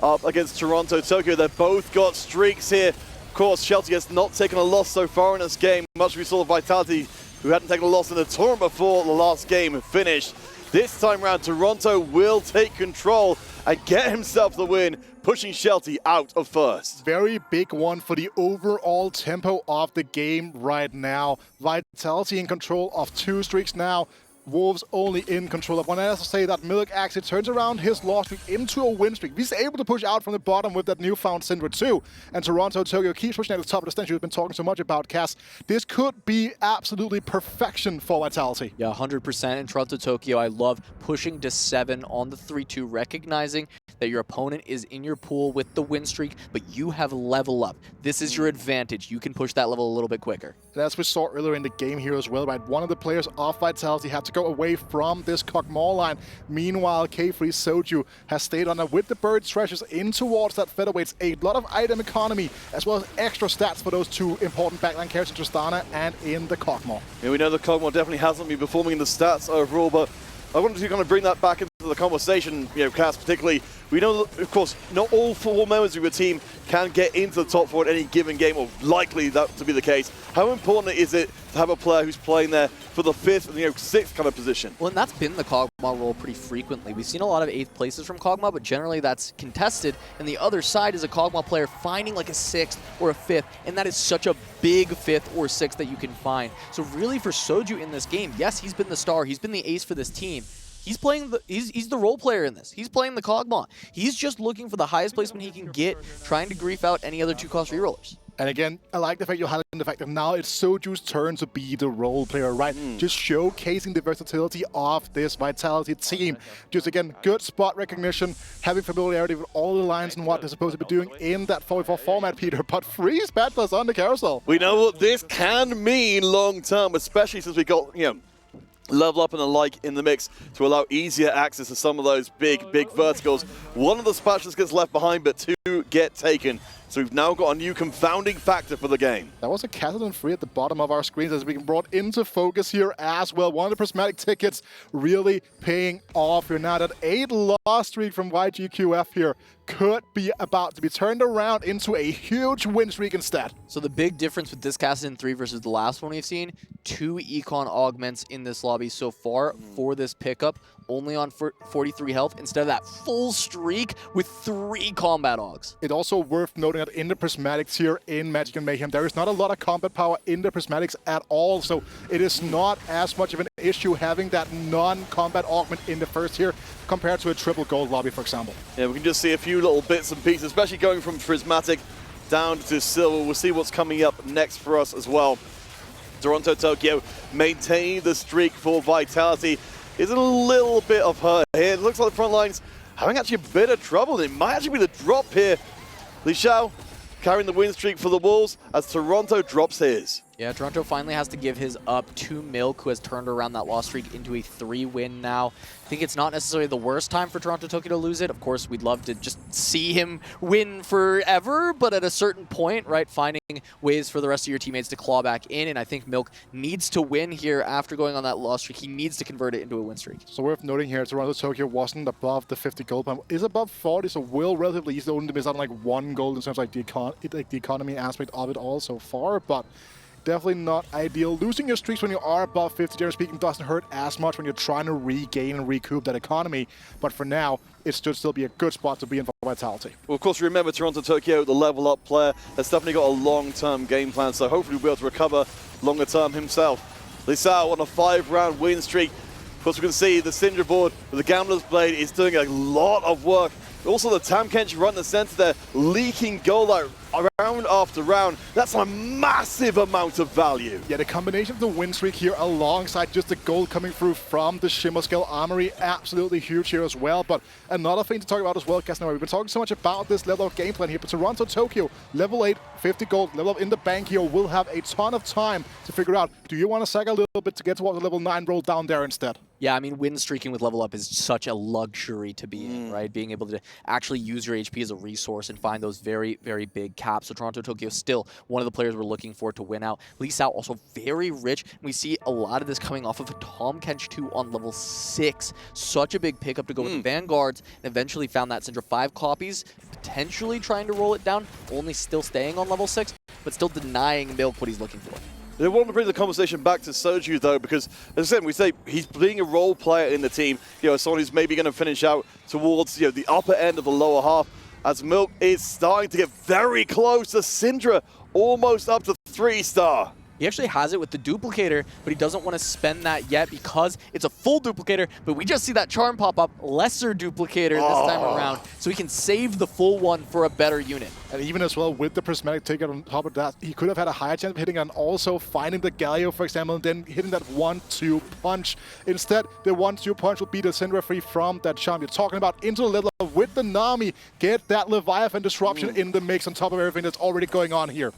up against Toronto Tokyo. They've both got streaks here. Of course, Shelty has not taken a loss so far in this game, much as we saw Vitality, who hadn't taken a loss in the tournament before the last game finished. This time round, Toronto will take control and get himself the win, pushing Shelty out of first. Very big one for the overall tempo of the game right now. Vitality in control of 2 streaks now. Wolves only in control of one. And as I say, that Milk actually turns around his loss streak into a win streak. He's able to push out from the bottom with that newfound Syndra too. And Toronto Tokyo keeps pushing at the top of the stand. You've been talking so much about, Cass. This could be absolutely perfection for Vitality. Yeah, 100% in Toronto Tokyo. I love pushing to 7 on the 3-2, recognizing that your opponent is in your pool with the win streak, but you have level up. This is your advantage. You can push that level a little bit quicker. And as we saw earlier in the game here as well, right? One of the players of Vitality had to go away from this Kog'Maw line. Meanwhile, K-Free Soju has stayed on with the Bird Treasures in towards that featherweights. A lot of item economy, as well as extra stats for those 2 important backline characters, Tristana and in the Kog'Maw. Yeah, we know the Kog'Maw definitely hasn't been performing in the stats overall, but I wanted to kind of bring that back into the conversation, Cass, particularly. We know, of course, not all 4 members of your team can get into the top 4 at any given game, or likely that to be the case. How important is it to have a player who's playing there for the 5th and 6th kind of position? Well, and that's been the Kog'Maw role pretty frequently. We've seen a lot of 8th places from Kog'Maw, but generally that's contested. And the other side is a Kog'Maw player finding like a 6th or a 5th, and that is such a big 5th or 6th that you can find. So really for Soju in this game, yes, he's been the star, he's been the ace for this team. He's playing he's the role player in this. He's playing the Kog'Maw. He's just looking for the highest placement he can get, trying to grief out any other 2-cost rerollers. And again, I like the fact you're highlighting the fact that now it's Soju's turn to be the role player, right? Just showcasing the versatility of this Vitality team. Just again, good spot recognition, having familiarity with all the lines and what they're supposed to be doing in that 4v4 format, Peter. But freeze Peddlers on the carousel. We know what this can mean long term, especially since we got, level up and the like in the mix to allow easier access to some of those big verticals. One of the spatulas gets left behind, but 2 get taken. So we've now got a new confounding factor for the game. That was a Kassadin free at the bottom of our screens as we can brought into focus here as well. One of the prismatic tickets really paying off here now. That 8 loss streak from YGQF here could be about to be turned around into a huge win streak instead. So the big difference with this Kassadin 3 versus the last one we've seen, 2 econ augments in this lobby so far for this pickup, only on 43 health instead of that full streak with 3 combat augs. It's also worth noting that in the prismatics here in Magic and Mayhem, there is not a lot of combat power in the prismatics at all, so it is not as much of an issue having that non-combat augment in the first here compared to a triple gold lobby, for example. Yeah, we can just see a few little bits and pieces, especially going from prismatic down to silver. We'll see what's coming up next for us as well. Toronto Tokyo maintaining the streak for Vitality. Is a little bit of hurt here. It looks like the front line's having actually a bit of trouble. It might actually be the drop here. Li Xiao carrying the win streak for the Wolves as Toronto drops his. Yeah, Toronto finally has to give his up to Milk, who has turned around that loss streak into a 3-win now. I think it's not necessarily the worst time for Toronto Tokyo to lose it. Of course, we'd love to just see him win forever, but at a certain point, right, finding ways for the rest of your teammates to claw back in, and I think Milk needs to win here after going on that loss streak. He needs to convert it into a win streak. So worth noting here, Toronto Tokyo wasn't above the 50 gold point, is above 40, so will relatively easily only miss out on like 1 gold in terms of like the economy aspect of it all so far, but definitely not ideal. Losing your streaks when you are above 50, generally speaking, doesn't hurt as much when you're trying to regain and recoup that economy. But for now, it should still be a good spot to be in for Vitality. Well, of course, remember Toronto Tokyo, the level up player, has definitely got a long-term game plan, so hopefully we'll be able to recover longer term himself. Li Xiao on a 5-round win streak. Of course, we can see the Syndra board with the Gambler's Blade is doing a lot of work. Also, the Tam Kench right in the center there, leaking gold out round after round. That's a massive amount of value. Yeah, the combination of the win streak here alongside just the gold coming through from the Shimmer Scale Armory, absolutely huge here as well. But another thing to talk about as well, Casnova, we've been talking so much about this level of game plan here, but Toronto Tokyo, level 8, 50 gold, level up in the bank here, will have a ton of time to figure out, do you want to sag a little bit to get towards the level 9 roll down there instead? Yeah, I mean, win streaking with level up is such a luxury to be in, right? Being able to actually use your HP as a resource and find those very, very big caps. So Toronto Tokyo still one of the players we're looking for to win out. Lee Sao also very rich. We see a lot of this coming off of a Tom Kench 2 on level 6. Such a big pickup to go with the Vanguards, and eventually found that Syndra 5 copies, potentially trying to roll it down, only still staying on level 6, but still denying Milk what he's looking for. I want to bring the conversation back to Soju, though, because, as I said, we say he's being a role player in the team, someone who's maybe going to finish out towards, the upper end of the lower half, as Milk is starting to get very close to Syndra, almost up to 3-star. He actually has it with the duplicator, but he doesn't want to spend that yet because it's a full duplicator, but we just see that charm pop up, lesser duplicator this time around, so he can save the full one for a better unit. And even as well, with the prismatic ticket on top of that, he could have had a higher chance of hitting and also finding the Galio, for example, and then hitting that 1-2 punch. Instead, the 1-2 punch will be the Syndra free from that charm you're talking about into the level of with the Nami. Get that Leviathan disruption in the mix on top of everything that's already going on here.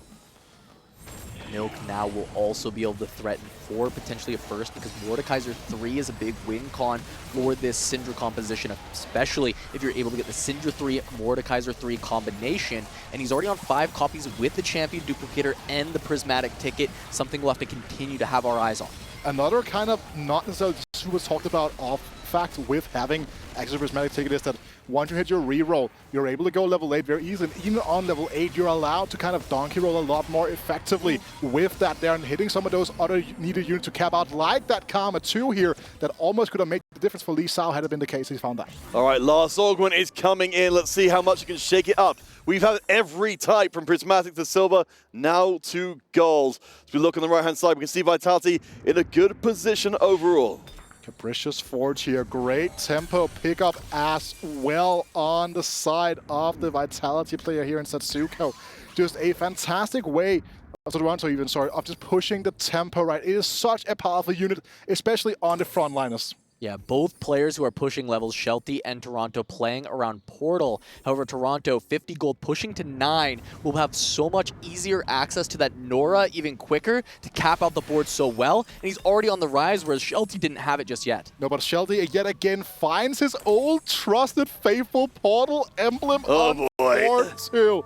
Milk now will also be able to threaten for potentially a first, because Mordekaiser 3 is a big win con for this Syndra composition, especially if you're able to get the Syndra 3, Mordekaiser 3 combination. And he's already on 5 copies with the Champion Duplicator and the Prismatic Ticket, something we'll have to continue to have our eyes on. Another kind of not necessarily super talked about off fact with having extra prismatic ticket is that once you hit your reroll, you're able to go level 8 very easily. And even on level 8, you're allowed to kind of donkey roll a lot more effectively with that there and hitting some of those other needed units to cap out, like that Karma 2 here, that almost could have made the difference for Lee Sao had it been the case he's found that. All right, last augment is coming in. Let's see how much you can shake it up. We've had every type from prismatic to silver, now to gold. As we look on the right-hand side, we can see Vitality in a good position overall. Capricious Forge here, great tempo pickup as well on the side of the Vitality player here in Satsuko. Just a fantastic way, of just pushing the tempo, right? It is such a powerful unit, especially on the frontliners. Yeah, both players who are pushing levels, Shelty and Toronto, playing around Portal. However, Toronto, 50 gold, pushing to 9, will have so much easier access to that Nora even quicker to cap out the board so well. And he's already on the rise, whereas Shelty didn't have it just yet. No, but Shelty yet again finds his old trusted faithful Portal emblem on board too.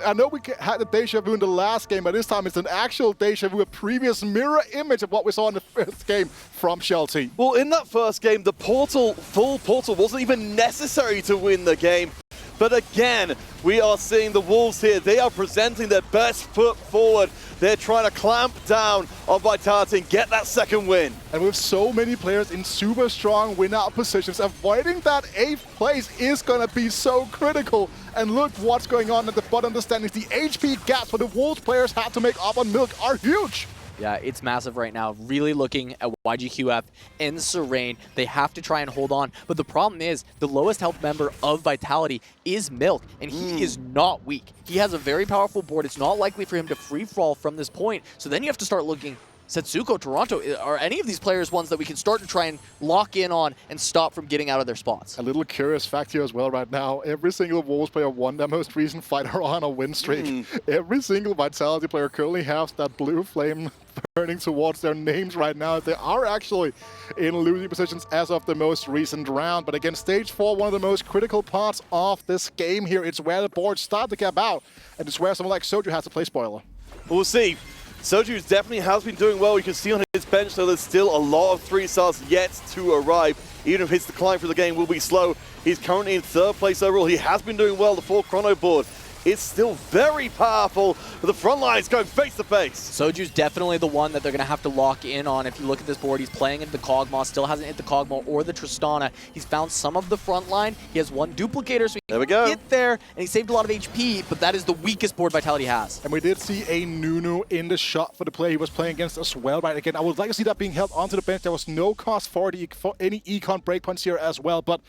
I know we had the deja vu in the last game, but this time it's an actual deja vu, a previous mirror image of what we saw in the first game from Shelty. Well, in that first game, the full portal wasn't even necessary to win the game. But again, we are seeing the Wolves here. They are presenting their best foot forward. They're trying to clamp down on Vitality and get that second win. And with so many players in super strong win-out positions, avoiding that 8th place is going to be so critical. And look what's going on at the bottom of the standings. The HP gaps for the Wolves players had to make up on Milk are huge. Yeah, it's massive right now. Really looking at YGQF and Serene. They have to try and hold on. But the problem is, the lowest health member of Vitality is Milk, and he is not weak. He has a very powerful board. It's not likely for him to free-fall from this point. So then you have to start looking, Setsuko, Toronto, are any of these players ones that we can start to try and lock in on and stop from getting out of their spots? A little curious fact here as well right now. Every single Wolves player won their most recent fighter on a win streak. Every single Vitality player currently has that blue flame burning towards their names right now. They are actually in losing positions as of the most recent round. But again, stage 4, one of the most critical parts of this game here. It's where the boards start to cap out, and it's where someone like Soju has to play spoiler. We'll see. Soju definitely has been doing well. You can see on his bench, though, there's still a lot of 3-stars yet to arrive. Even if his decline through the game will be slow, he's currently in 3rd place overall. He has been doing well. The 4 chrono board is still very powerful, but the front line is going face to face. Soju's definitely the one that they're going to have to lock in on. If you look at this board, he's playing into the Kog'Maw, still hasn't hit the Kog'Maw or the Tristana. He's found some of the front line. He has 1 duplicator, so he can get there, and he saved a lot of HP, but that is the weakest board Vitality has. And we did see a Nunu in the shot for the player he was playing against as well, right? Again, I would like to see that being held onto the bench. There was no cost for any econ breakpoints here as well, but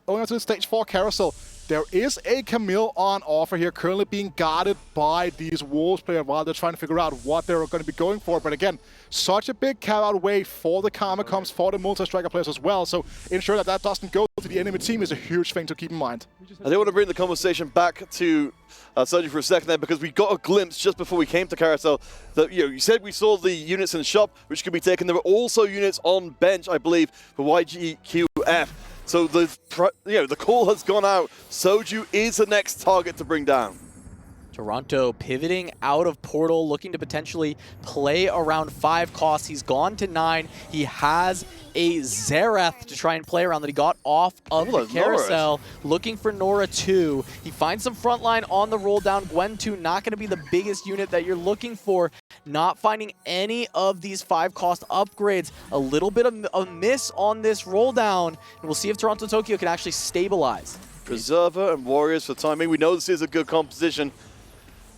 going on to the stage 4 carousel, there is a Camille on offer here, currently being guarded by these Wolves players while they're trying to figure out what they're going to be going for. But again, such a big carry-out way for the Karma Comes, for the multi-striker players as well. So ensure that that doesn't go to the enemy team is a huge thing to keep in mind. I do want to bring the conversation back to Soju for a second there, because we got a glimpse just before we came to Carousel that you said we saw the units in the shop which could be taken. There were also units on bench, I believe, for YGQF. So the call has gone out. Soju is the next target to bring down. Toronto pivoting out of Portal, looking to potentially play around 5 costs. He's gone to 9. He has a Xerath to try and play around that he got off of the carousel. Looking for Nora 2. He finds some frontline on the roll down. Gwen 2 not going to be the biggest unit that you're looking for. Not finding any of these 5 cost upgrades. A little bit of a miss on this roll down. And we'll see if Toronto Tokyo can actually stabilize. Preserver and Warriors for timing. We know this is a good composition.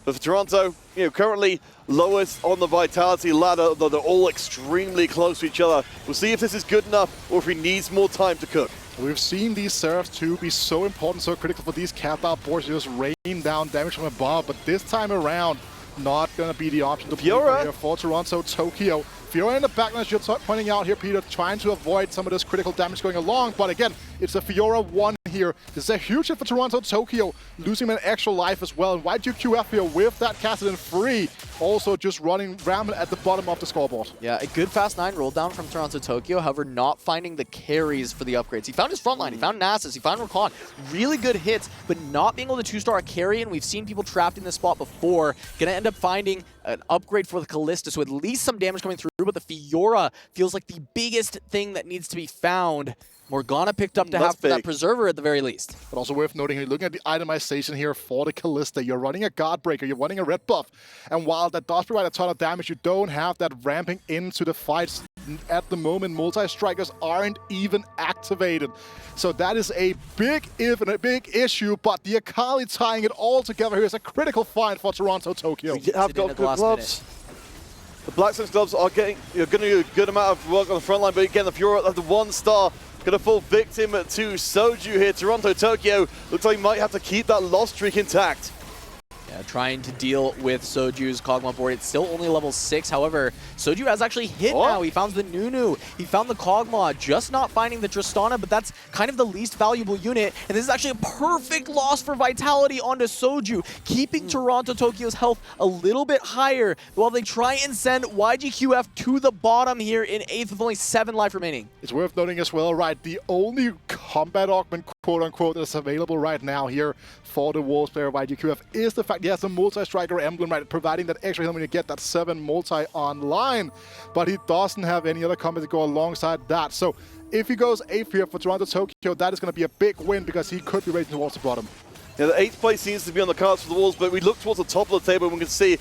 But for Toronto, currently lowest on the Vitality ladder, though they're all extremely close to each other. We'll see if this is good enough or if he needs more time to cook. We've seen these Seraphs too be so important, so critical for these cap-out boards to just rain down damage from above, but this time around, not going to be the option to play here for Toronto Tokyo. Fiora in the backline, as you're pointing out here, Peter, trying to avoid some of this critical damage going along, but again, it's a Fiora 1 here. This is a huge hit for Toronto Tokyo, losing an extra life as well, and YGQF here with that Kassadin free, also just running rampant at the bottom of the scoreboard. Yeah, a good fast 9 roll down from Toronto Tokyo, however, not finding the carries for the upgrades. He found his front line, he found Nasus, he found Rakan, really good hits, but not being able to 2-star a carry, and we've seen people trapped in this spot before. Gonna end up finding an upgrade for the Kalista, so at least some damage coming through, but the Fiora feels like the biggest thing that needs to be found. Morgana picked up to have for that Preserver at the very least. But also worth noting here, looking at the itemization here for the Kalista, you're running a Guard Breaker, you're running a red buff, and while that does provide a ton of damage, you don't have that ramping into the fights. At the moment, multi-strikers aren't even activated. So that is a big if and a big issue, but the Akali tying it all together here is a critical find for Toronto Tokyo. We have got good gloves. The Blacksmith's gloves are getting going to do a good amount of work on the front line, but again, the Fiora at the 1-star going to fall victim to Soju here. Toronto Tokyo looks like he might have to keep that loss streak intact. Yeah, trying to deal with Soju's Kog'Maw board. It's still only level 6. However, Soju has actually hit now. He found the Nunu. He found the Kog'Maw, just not finding the Tristana, but that's kind of the least valuable unit. And this is actually a perfect loss for Vitality onto Soju, keeping Toronto Tokyo's health a little bit higher while they try and send YGQF to the bottom here in 8th with only 7 life remaining. It's worth noting as well, right, the only combat augment, quote-unquote, that's available right now here for the Wolves player YGQF is the fact he has a multi-striker emblem, right, providing that extra heal when you get that 7 multi online, but he doesn't have any other combat to go alongside that. So if he goes 8th here for Toronto Tokyo, that is going to be a big win because he could be racing towards the bottom. Yeah, the 8th place seems to be on the cards for the Wolves, but we look towards the top of the table and we can see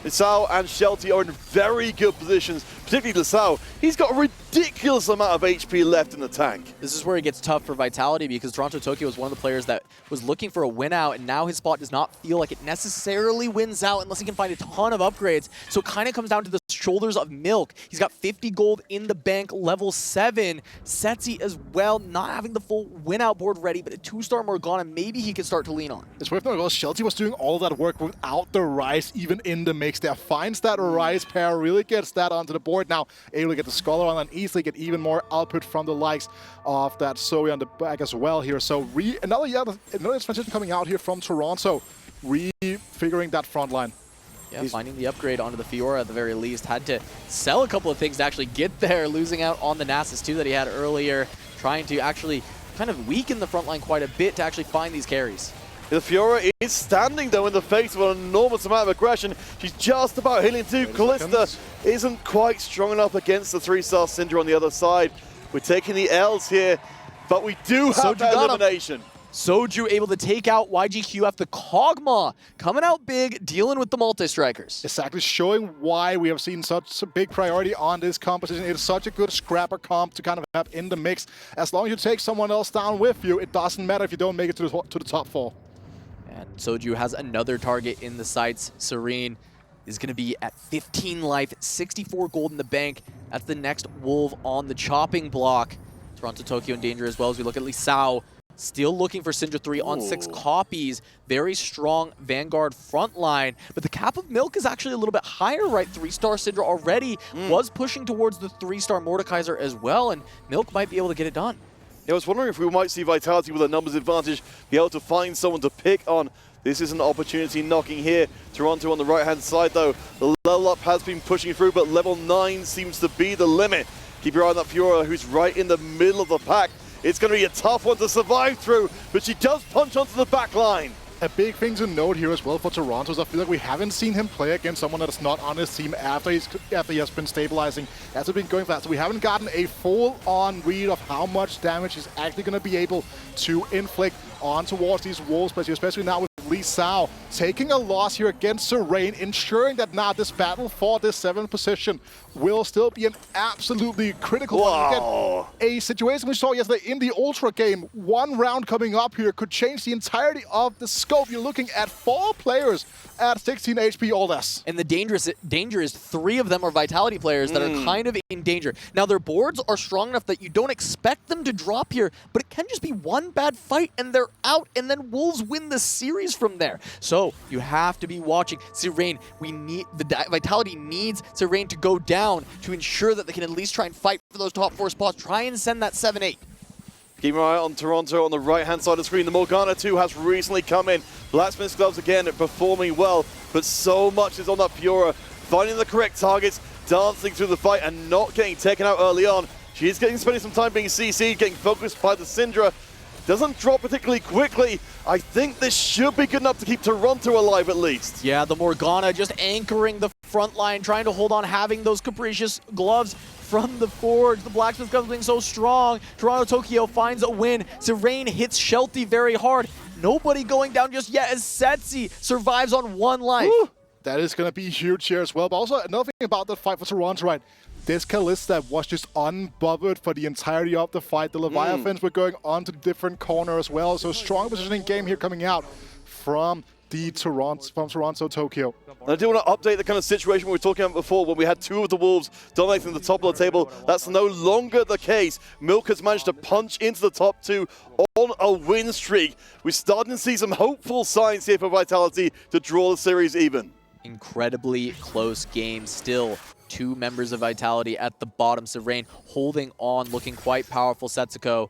Lisao and Shelty are in very good positions, particularly Lisao. He's got a ridiculous amount of HP left in the tank. This is where it gets tough for Vitality because Toronto Tokyo was one of the players that was looking for a win out, and now his spot does not feel like it necessarily wins out unless he can find a ton of upgrades. So it kind of comes down to the shoulders of Milk. He's got 50 gold in the bank, level 7. Setzi as well, not having the full win out board ready, but a 2-star Morgana maybe he can start to lean on. It's worth noting, well, Shelty was doing all that work without the Rise even in the mix there. Finds that Rise pair, really gets that onto the board now, able to get the Scholar on and easily get even more output from the likes of that Zoe on the back as well here. So another transition coming out here from Toronto, refiguring that front line. Yeah, finding the upgrade onto the Fiora at the very least. Had to sell a couple of things to actually get there, losing out on the Nasus too that he had earlier, trying to actually kind of weaken the front line quite a bit to actually find these carries. The Fiora is standing though in the face of an enormous amount of aggression. She's just about healing too. Kalista isn't quite strong enough against the 3-star Syndra on the other side. We're taking the L's here, but we do have that elimination. Soju able to take out YGQF, the Kog'Maw, coming out big, dealing with the multi-strikers. Exactly, showing why we have seen such a big priority on this composition. It's such a good scrapper comp to kind of have in the mix. As long as you take someone else down with you, it doesn't matter if you don't make it to the top 4. And Soju has another target in the sights. Serene is going to be at 15 life, 64 gold in the bank. That's the next Wolf on the chopping block. Toronto Tokyo in danger as well as we look at Lisao. Still looking for Syndra 3 on 6 copies. Very strong Vanguard front line. But the cap of Milk is actually a little bit higher, right? 3-star Syndra already was pushing towards the 3-star Mordekaiser as well, and Milk might be able to get it done. I was wondering if we might see Vitality with a numbers advantage be able to find someone to pick on. This is an opportunity knocking here. Toronto on the right-hand side, though. The level up has been pushing through, but level 9 seems to be the limit. Keep your eye on that Fiora, who's right in the middle of the pack. It's going to be a tough one to survive through, but she does punch onto the back line. A big thing to note here as well for Toronto is I feel like we haven't seen him play against someone that is not on his team after he has been stabilizing, as he's been going fast. So we haven't gotten a full-on read of how much damage he's actually going to be able to inflict on towards these wolves, especially now with Lee Sao taking a loss here against Serene, ensuring that now this battle for this 7th position will still be an absolutely critical one. A situation we saw yesterday in the Ultra game, one round coming up here could change the entirety of the scope. You're looking at 4 players at 16 HP or less. And the danger is 3 of them are Vitality players that are kind of in danger. Now, their boards are strong enough that you don't expect them to drop here, but it can just be one bad fight and they're out, and then Wolves win the series from there. So you have to be watching. Serene, Vitality needs Serene to go down to ensure that they can at least try and fight for those top 4 spots. Try and send that 7-8. Keep your eye on Toronto on the right-hand side of the screen. The Morgana 2 has recently come in. Blacksmith's Gloves again performing well, but so much is on that Fiora. Finding the correct targets, dancing through the fight, and not getting taken out early on. She is spending some time being CC'd, getting focused by the Syndra. Doesn't drop particularly quickly. I think this should be good enough to keep Toronto alive at least. Yeah, the Morgana just anchoring the front line, trying to hold on, having those capricious gloves from the Forge. The Blacksmith Gloves being so strong. Toronto Tokyo finds a win. Serene hits Shelty very hard. Nobody going down just yet as Setsi survives on 1 life. Woo! That is going to be huge here as well. But also another thing about the fight for Toronto, right? This Kalista was just unbothered for the entirety of the fight. The Leviathans were going on to different corner as well. So strong positioning game here coming out from Toronto Tokyo. And I do want to update the kind of situation we were talking about before when we had 2 of the Wolves dominating the top of the table. That's no longer the case. Milk has managed to punch into the top 2 on a win streak. We're starting to see some hopeful signs here for Vitality to draw the series even. Incredibly close game still. 2 members of Vitality at the bottom. Serene holding on, looking quite powerful. Setsuko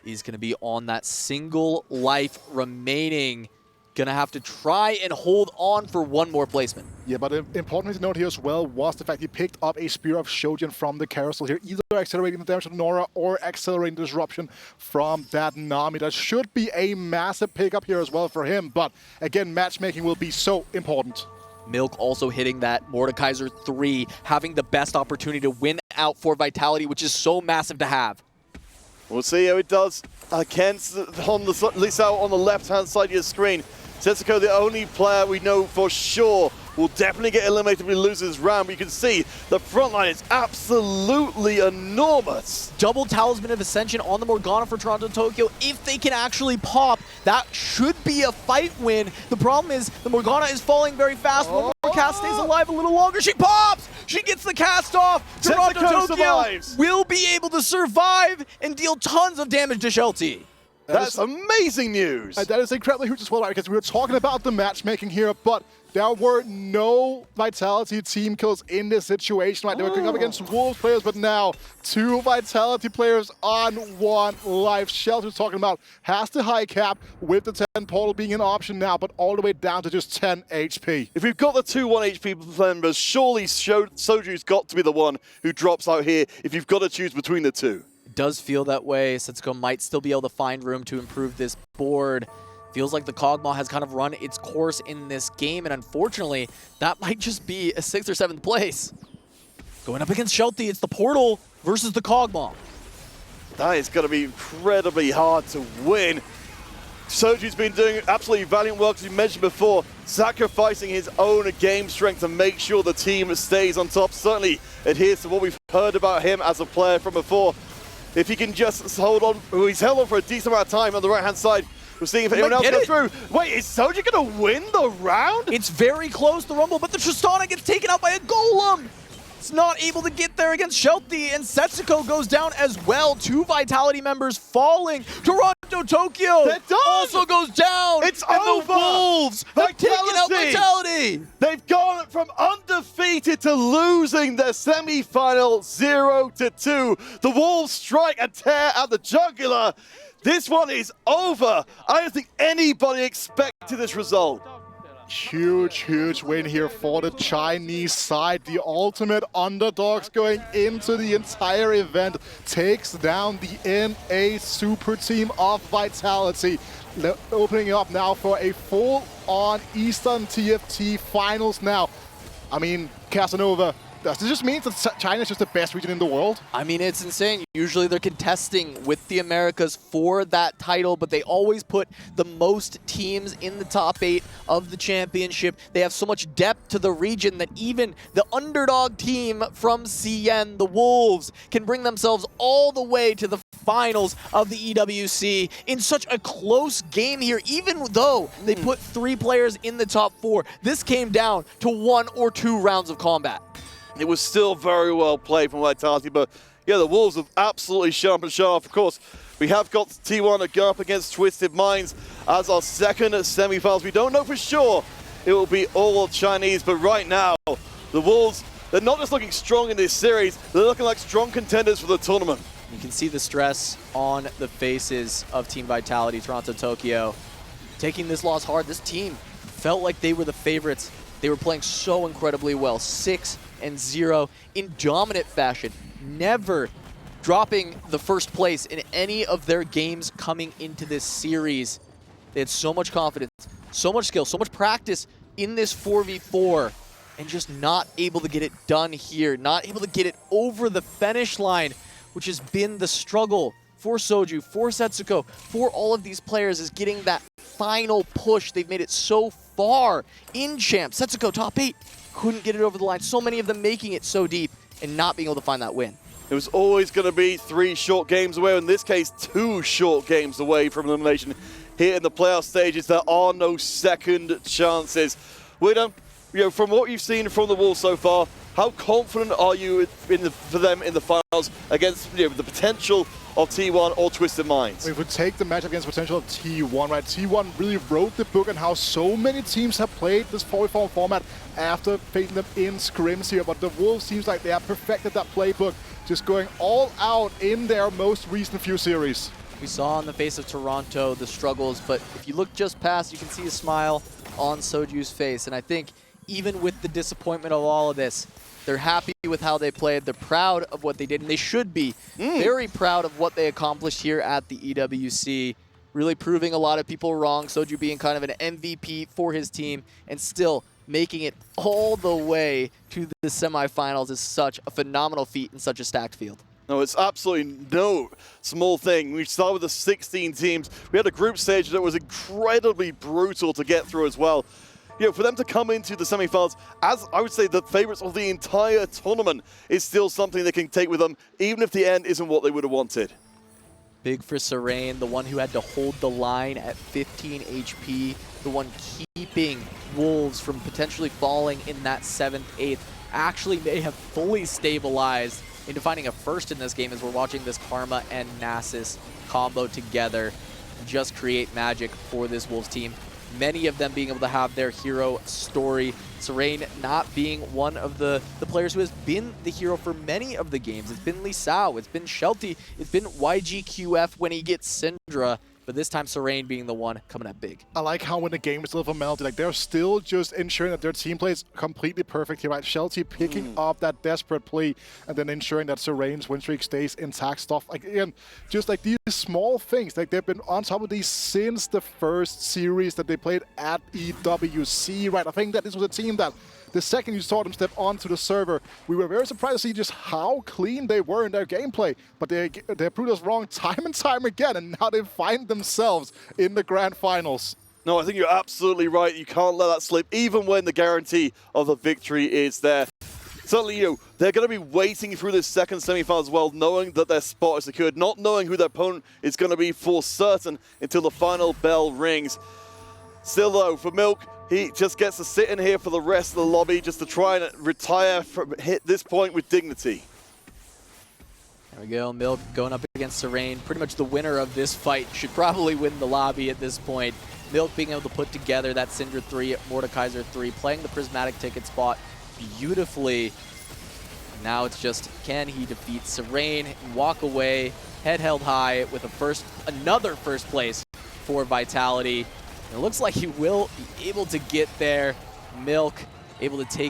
is going to be on that single life remaining. Going to have to try and hold on for 1 more placement. Yeah, but important to note here as well was the fact he picked up a Spear of Shojin from the carousel here, either accelerating the damage of Nora or accelerating the disruption from that Nami. That should be a massive pickup here as well for him, but again, matchmaking will be so important. Milk also hitting that Mordekaiser 3, having the best opportunity to win out for Vitality, which is so massive to have. We'll see how it does against Lisa on the left-hand side of your screen. Setsuko, the only player we know for sure, will definitely get eliminated if he loses round, but you can see the front line is absolutely enormous. Double Talisman of Ascension on the Morgana for Toronto Tokyo. If they can actually pop, that should be a fight win. The problem is the Morgana is falling very fast. One more cast stays alive a little longer. She pops! She gets the cast off. Toronto Tokyo survives. Will be able to survive and deal tons of damage to Shelty. That's amazing news. That is incredibly huge as well, right? Because we were talking about the matchmaking here, but there were no Vitality team kills in this situation, right? They were going up against Wolves players, but now 2 Vitality players on 1 life. Shelter's talking about has the high cap with the 10 portal being an option now, but all the way down to just 10 HP. If we've got the 2 1 HP members, surely Soju's got to be the one who drops out here if you've got to choose between the 2. Does feel that way. Setsuko might still be able to find room to improve this board. Feels like the Kog'Maw has kind of run its course in this game, and unfortunately, that might just be a 6th or 7th place. Going up against Shelty, it's the Portal versus the Kog'Maw. That is going to be incredibly hard to win. Soju's been doing absolutely valiant work, as you mentioned before, sacrificing his own game strength to make sure the team stays on top. Certainly adheres to what we've heard about him as a player from before. If he can just hold on, he's held on for a decent amount of time on the right-hand side. We're seeing if anyone else goes through. Wait, is Soju going to win the round? It's very close, the Rumble, but the Tristana gets taken out by a Golem. Just not able to get there against Shelty, and Setsuko goes down as well. 2 Vitality members falling. Toronto Tokyo They're done! also goes down. It's and over! The Wolves have taken out Vitality! Vitality. They've gone from undefeated to losing their semi-final 0-2. The Wolves strike and tear at the jugular. This one is over. I don't think anybody expected this result. Huge win here for the Chinese side. The ultimate underdogs going into the entire event takes down the NA super team of Vitality. Opening up now for a full-on Eastern TFT finals now. I mean, Casanova, does this just mean that China is just the best region in the world? I mean, it's insane. Usually they're contesting with the Americas for that title, but they always put the most teams in the top 8 of the championship. They have so much depth to the region that even the underdog team from CN, the Wolves, can bring themselves all the way to the finals of the EWC in such a close game here. Even though they put 3 players in the top 4, this came down to 1 or 2 rounds of combat. It was still very well played from Vitality, but yeah, the Wolves have absolutely shut up and shut off. Of course, we have got T1 go up against Twisted Minds as our second semi-finals. We don't know for sure it will be all Chinese, but right now, the Wolves, they're not just looking strong in this series, they're looking like strong contenders for the tournament. You can see the stress on the faces of Team Vitality, Toronto Tokyo. Taking this loss hard, this team felt like they were the favorites. They were playing so incredibly well, 6-0 in dominant fashion, never dropping the first place in any of their games coming into this series. They had so much confidence, so much skill, so much practice in this 4v4, and just not able to get it done here, not able to get it over the finish line, which has been the struggle for Soju, for Setsuko, for all of these players, is getting that final push. They've made it so far in Champs. Setsuko, top 8, couldn't get it over the line. So many of them making it so deep and not being able to find that win. It was always going to be 3 short games away, in this case 2 short games away from elimination. Here in the playoff stages, there are no second chances. Widom, from what you've seen from the Wolves so far, how confident are you for them in the finals against the potential of T1 or Twisted Minds? If we take the matchup against potential of T1, right? T1 really wrote the book on how so many teams have played this 4v4 format after facing them in scrims here, but the Wolves seems like they have perfected that playbook, just going all out in their most recent few series. We saw on the face of Toronto the struggles, but if you look just past, you can see a smile on Soju's face, and I think even with the disappointment of all of this, they're happy with how they played. They're proud of what they did, and they should be very proud of what they accomplished here at the EWC. Really proving a lot of people wrong. Soju being kind of an MVP for his team and still making it all the way to the semifinals is such a phenomenal feat in such a stacked field. No, it's absolutely no small thing. We started with the 16 teams. We had a group stage that was incredibly brutal to get through as well. For them to come into the semifinals, as I would say the favorites of the entire tournament, is still something they can take with them, even if the end isn't what they would have wanted. Big for Serene, the one who had to hold the line at 15 HP, the one keeping Wolves from potentially falling in that 7th, 8th, actually may have fully stabilized into finding a first in this game as we're watching this Karma and Nasus combo together and just create magic for this Wolves team. Many of them being able to have their hero story. Serene not being one of the players who has been the hero for many of the games. It's been Lee Sao, it's been Shelty, it's been YGQF when he gets Syndra. But this time, Serene being the one coming up big. I like how when the game is still for Melody, like they're still just ensuring that their team play is completely perfect here, right? Shelty picking up that desperate play and then ensuring that Serene's win streak stays intact. Stuff like, again, just like these small things, like they've been on top of these since the first series that they played at EWC, right? I think that this was a team that the second you saw them step onto the server, we were very surprised to see just how clean they were in their gameplay. But they proved us wrong time and time again, and now they find themselves in the grand finals. No, I think you're absolutely right. You can't let that slip, even when the guarantee of the victory is there. Certainly, they're going to be waiting through this second semi-final as well, knowing that their spot is secured, not knowing who their opponent is going to be for certain until the final bell rings. Still though, for Milk, He just gets to sit in here for the rest of the lobby just to try and retire from hit this point with dignity. There we go, Milk going up against Serene. Pretty much the winner of this fight should probably win the lobby at this point. Milk being able to put together that Syndra 3, Mordekaiser 3, playing the Prismatic ticket spot beautifully. Now it's just, can he defeat Serene and walk away, head held high with another first place for Vitality. It looks like he will be able to get there. Milk able to take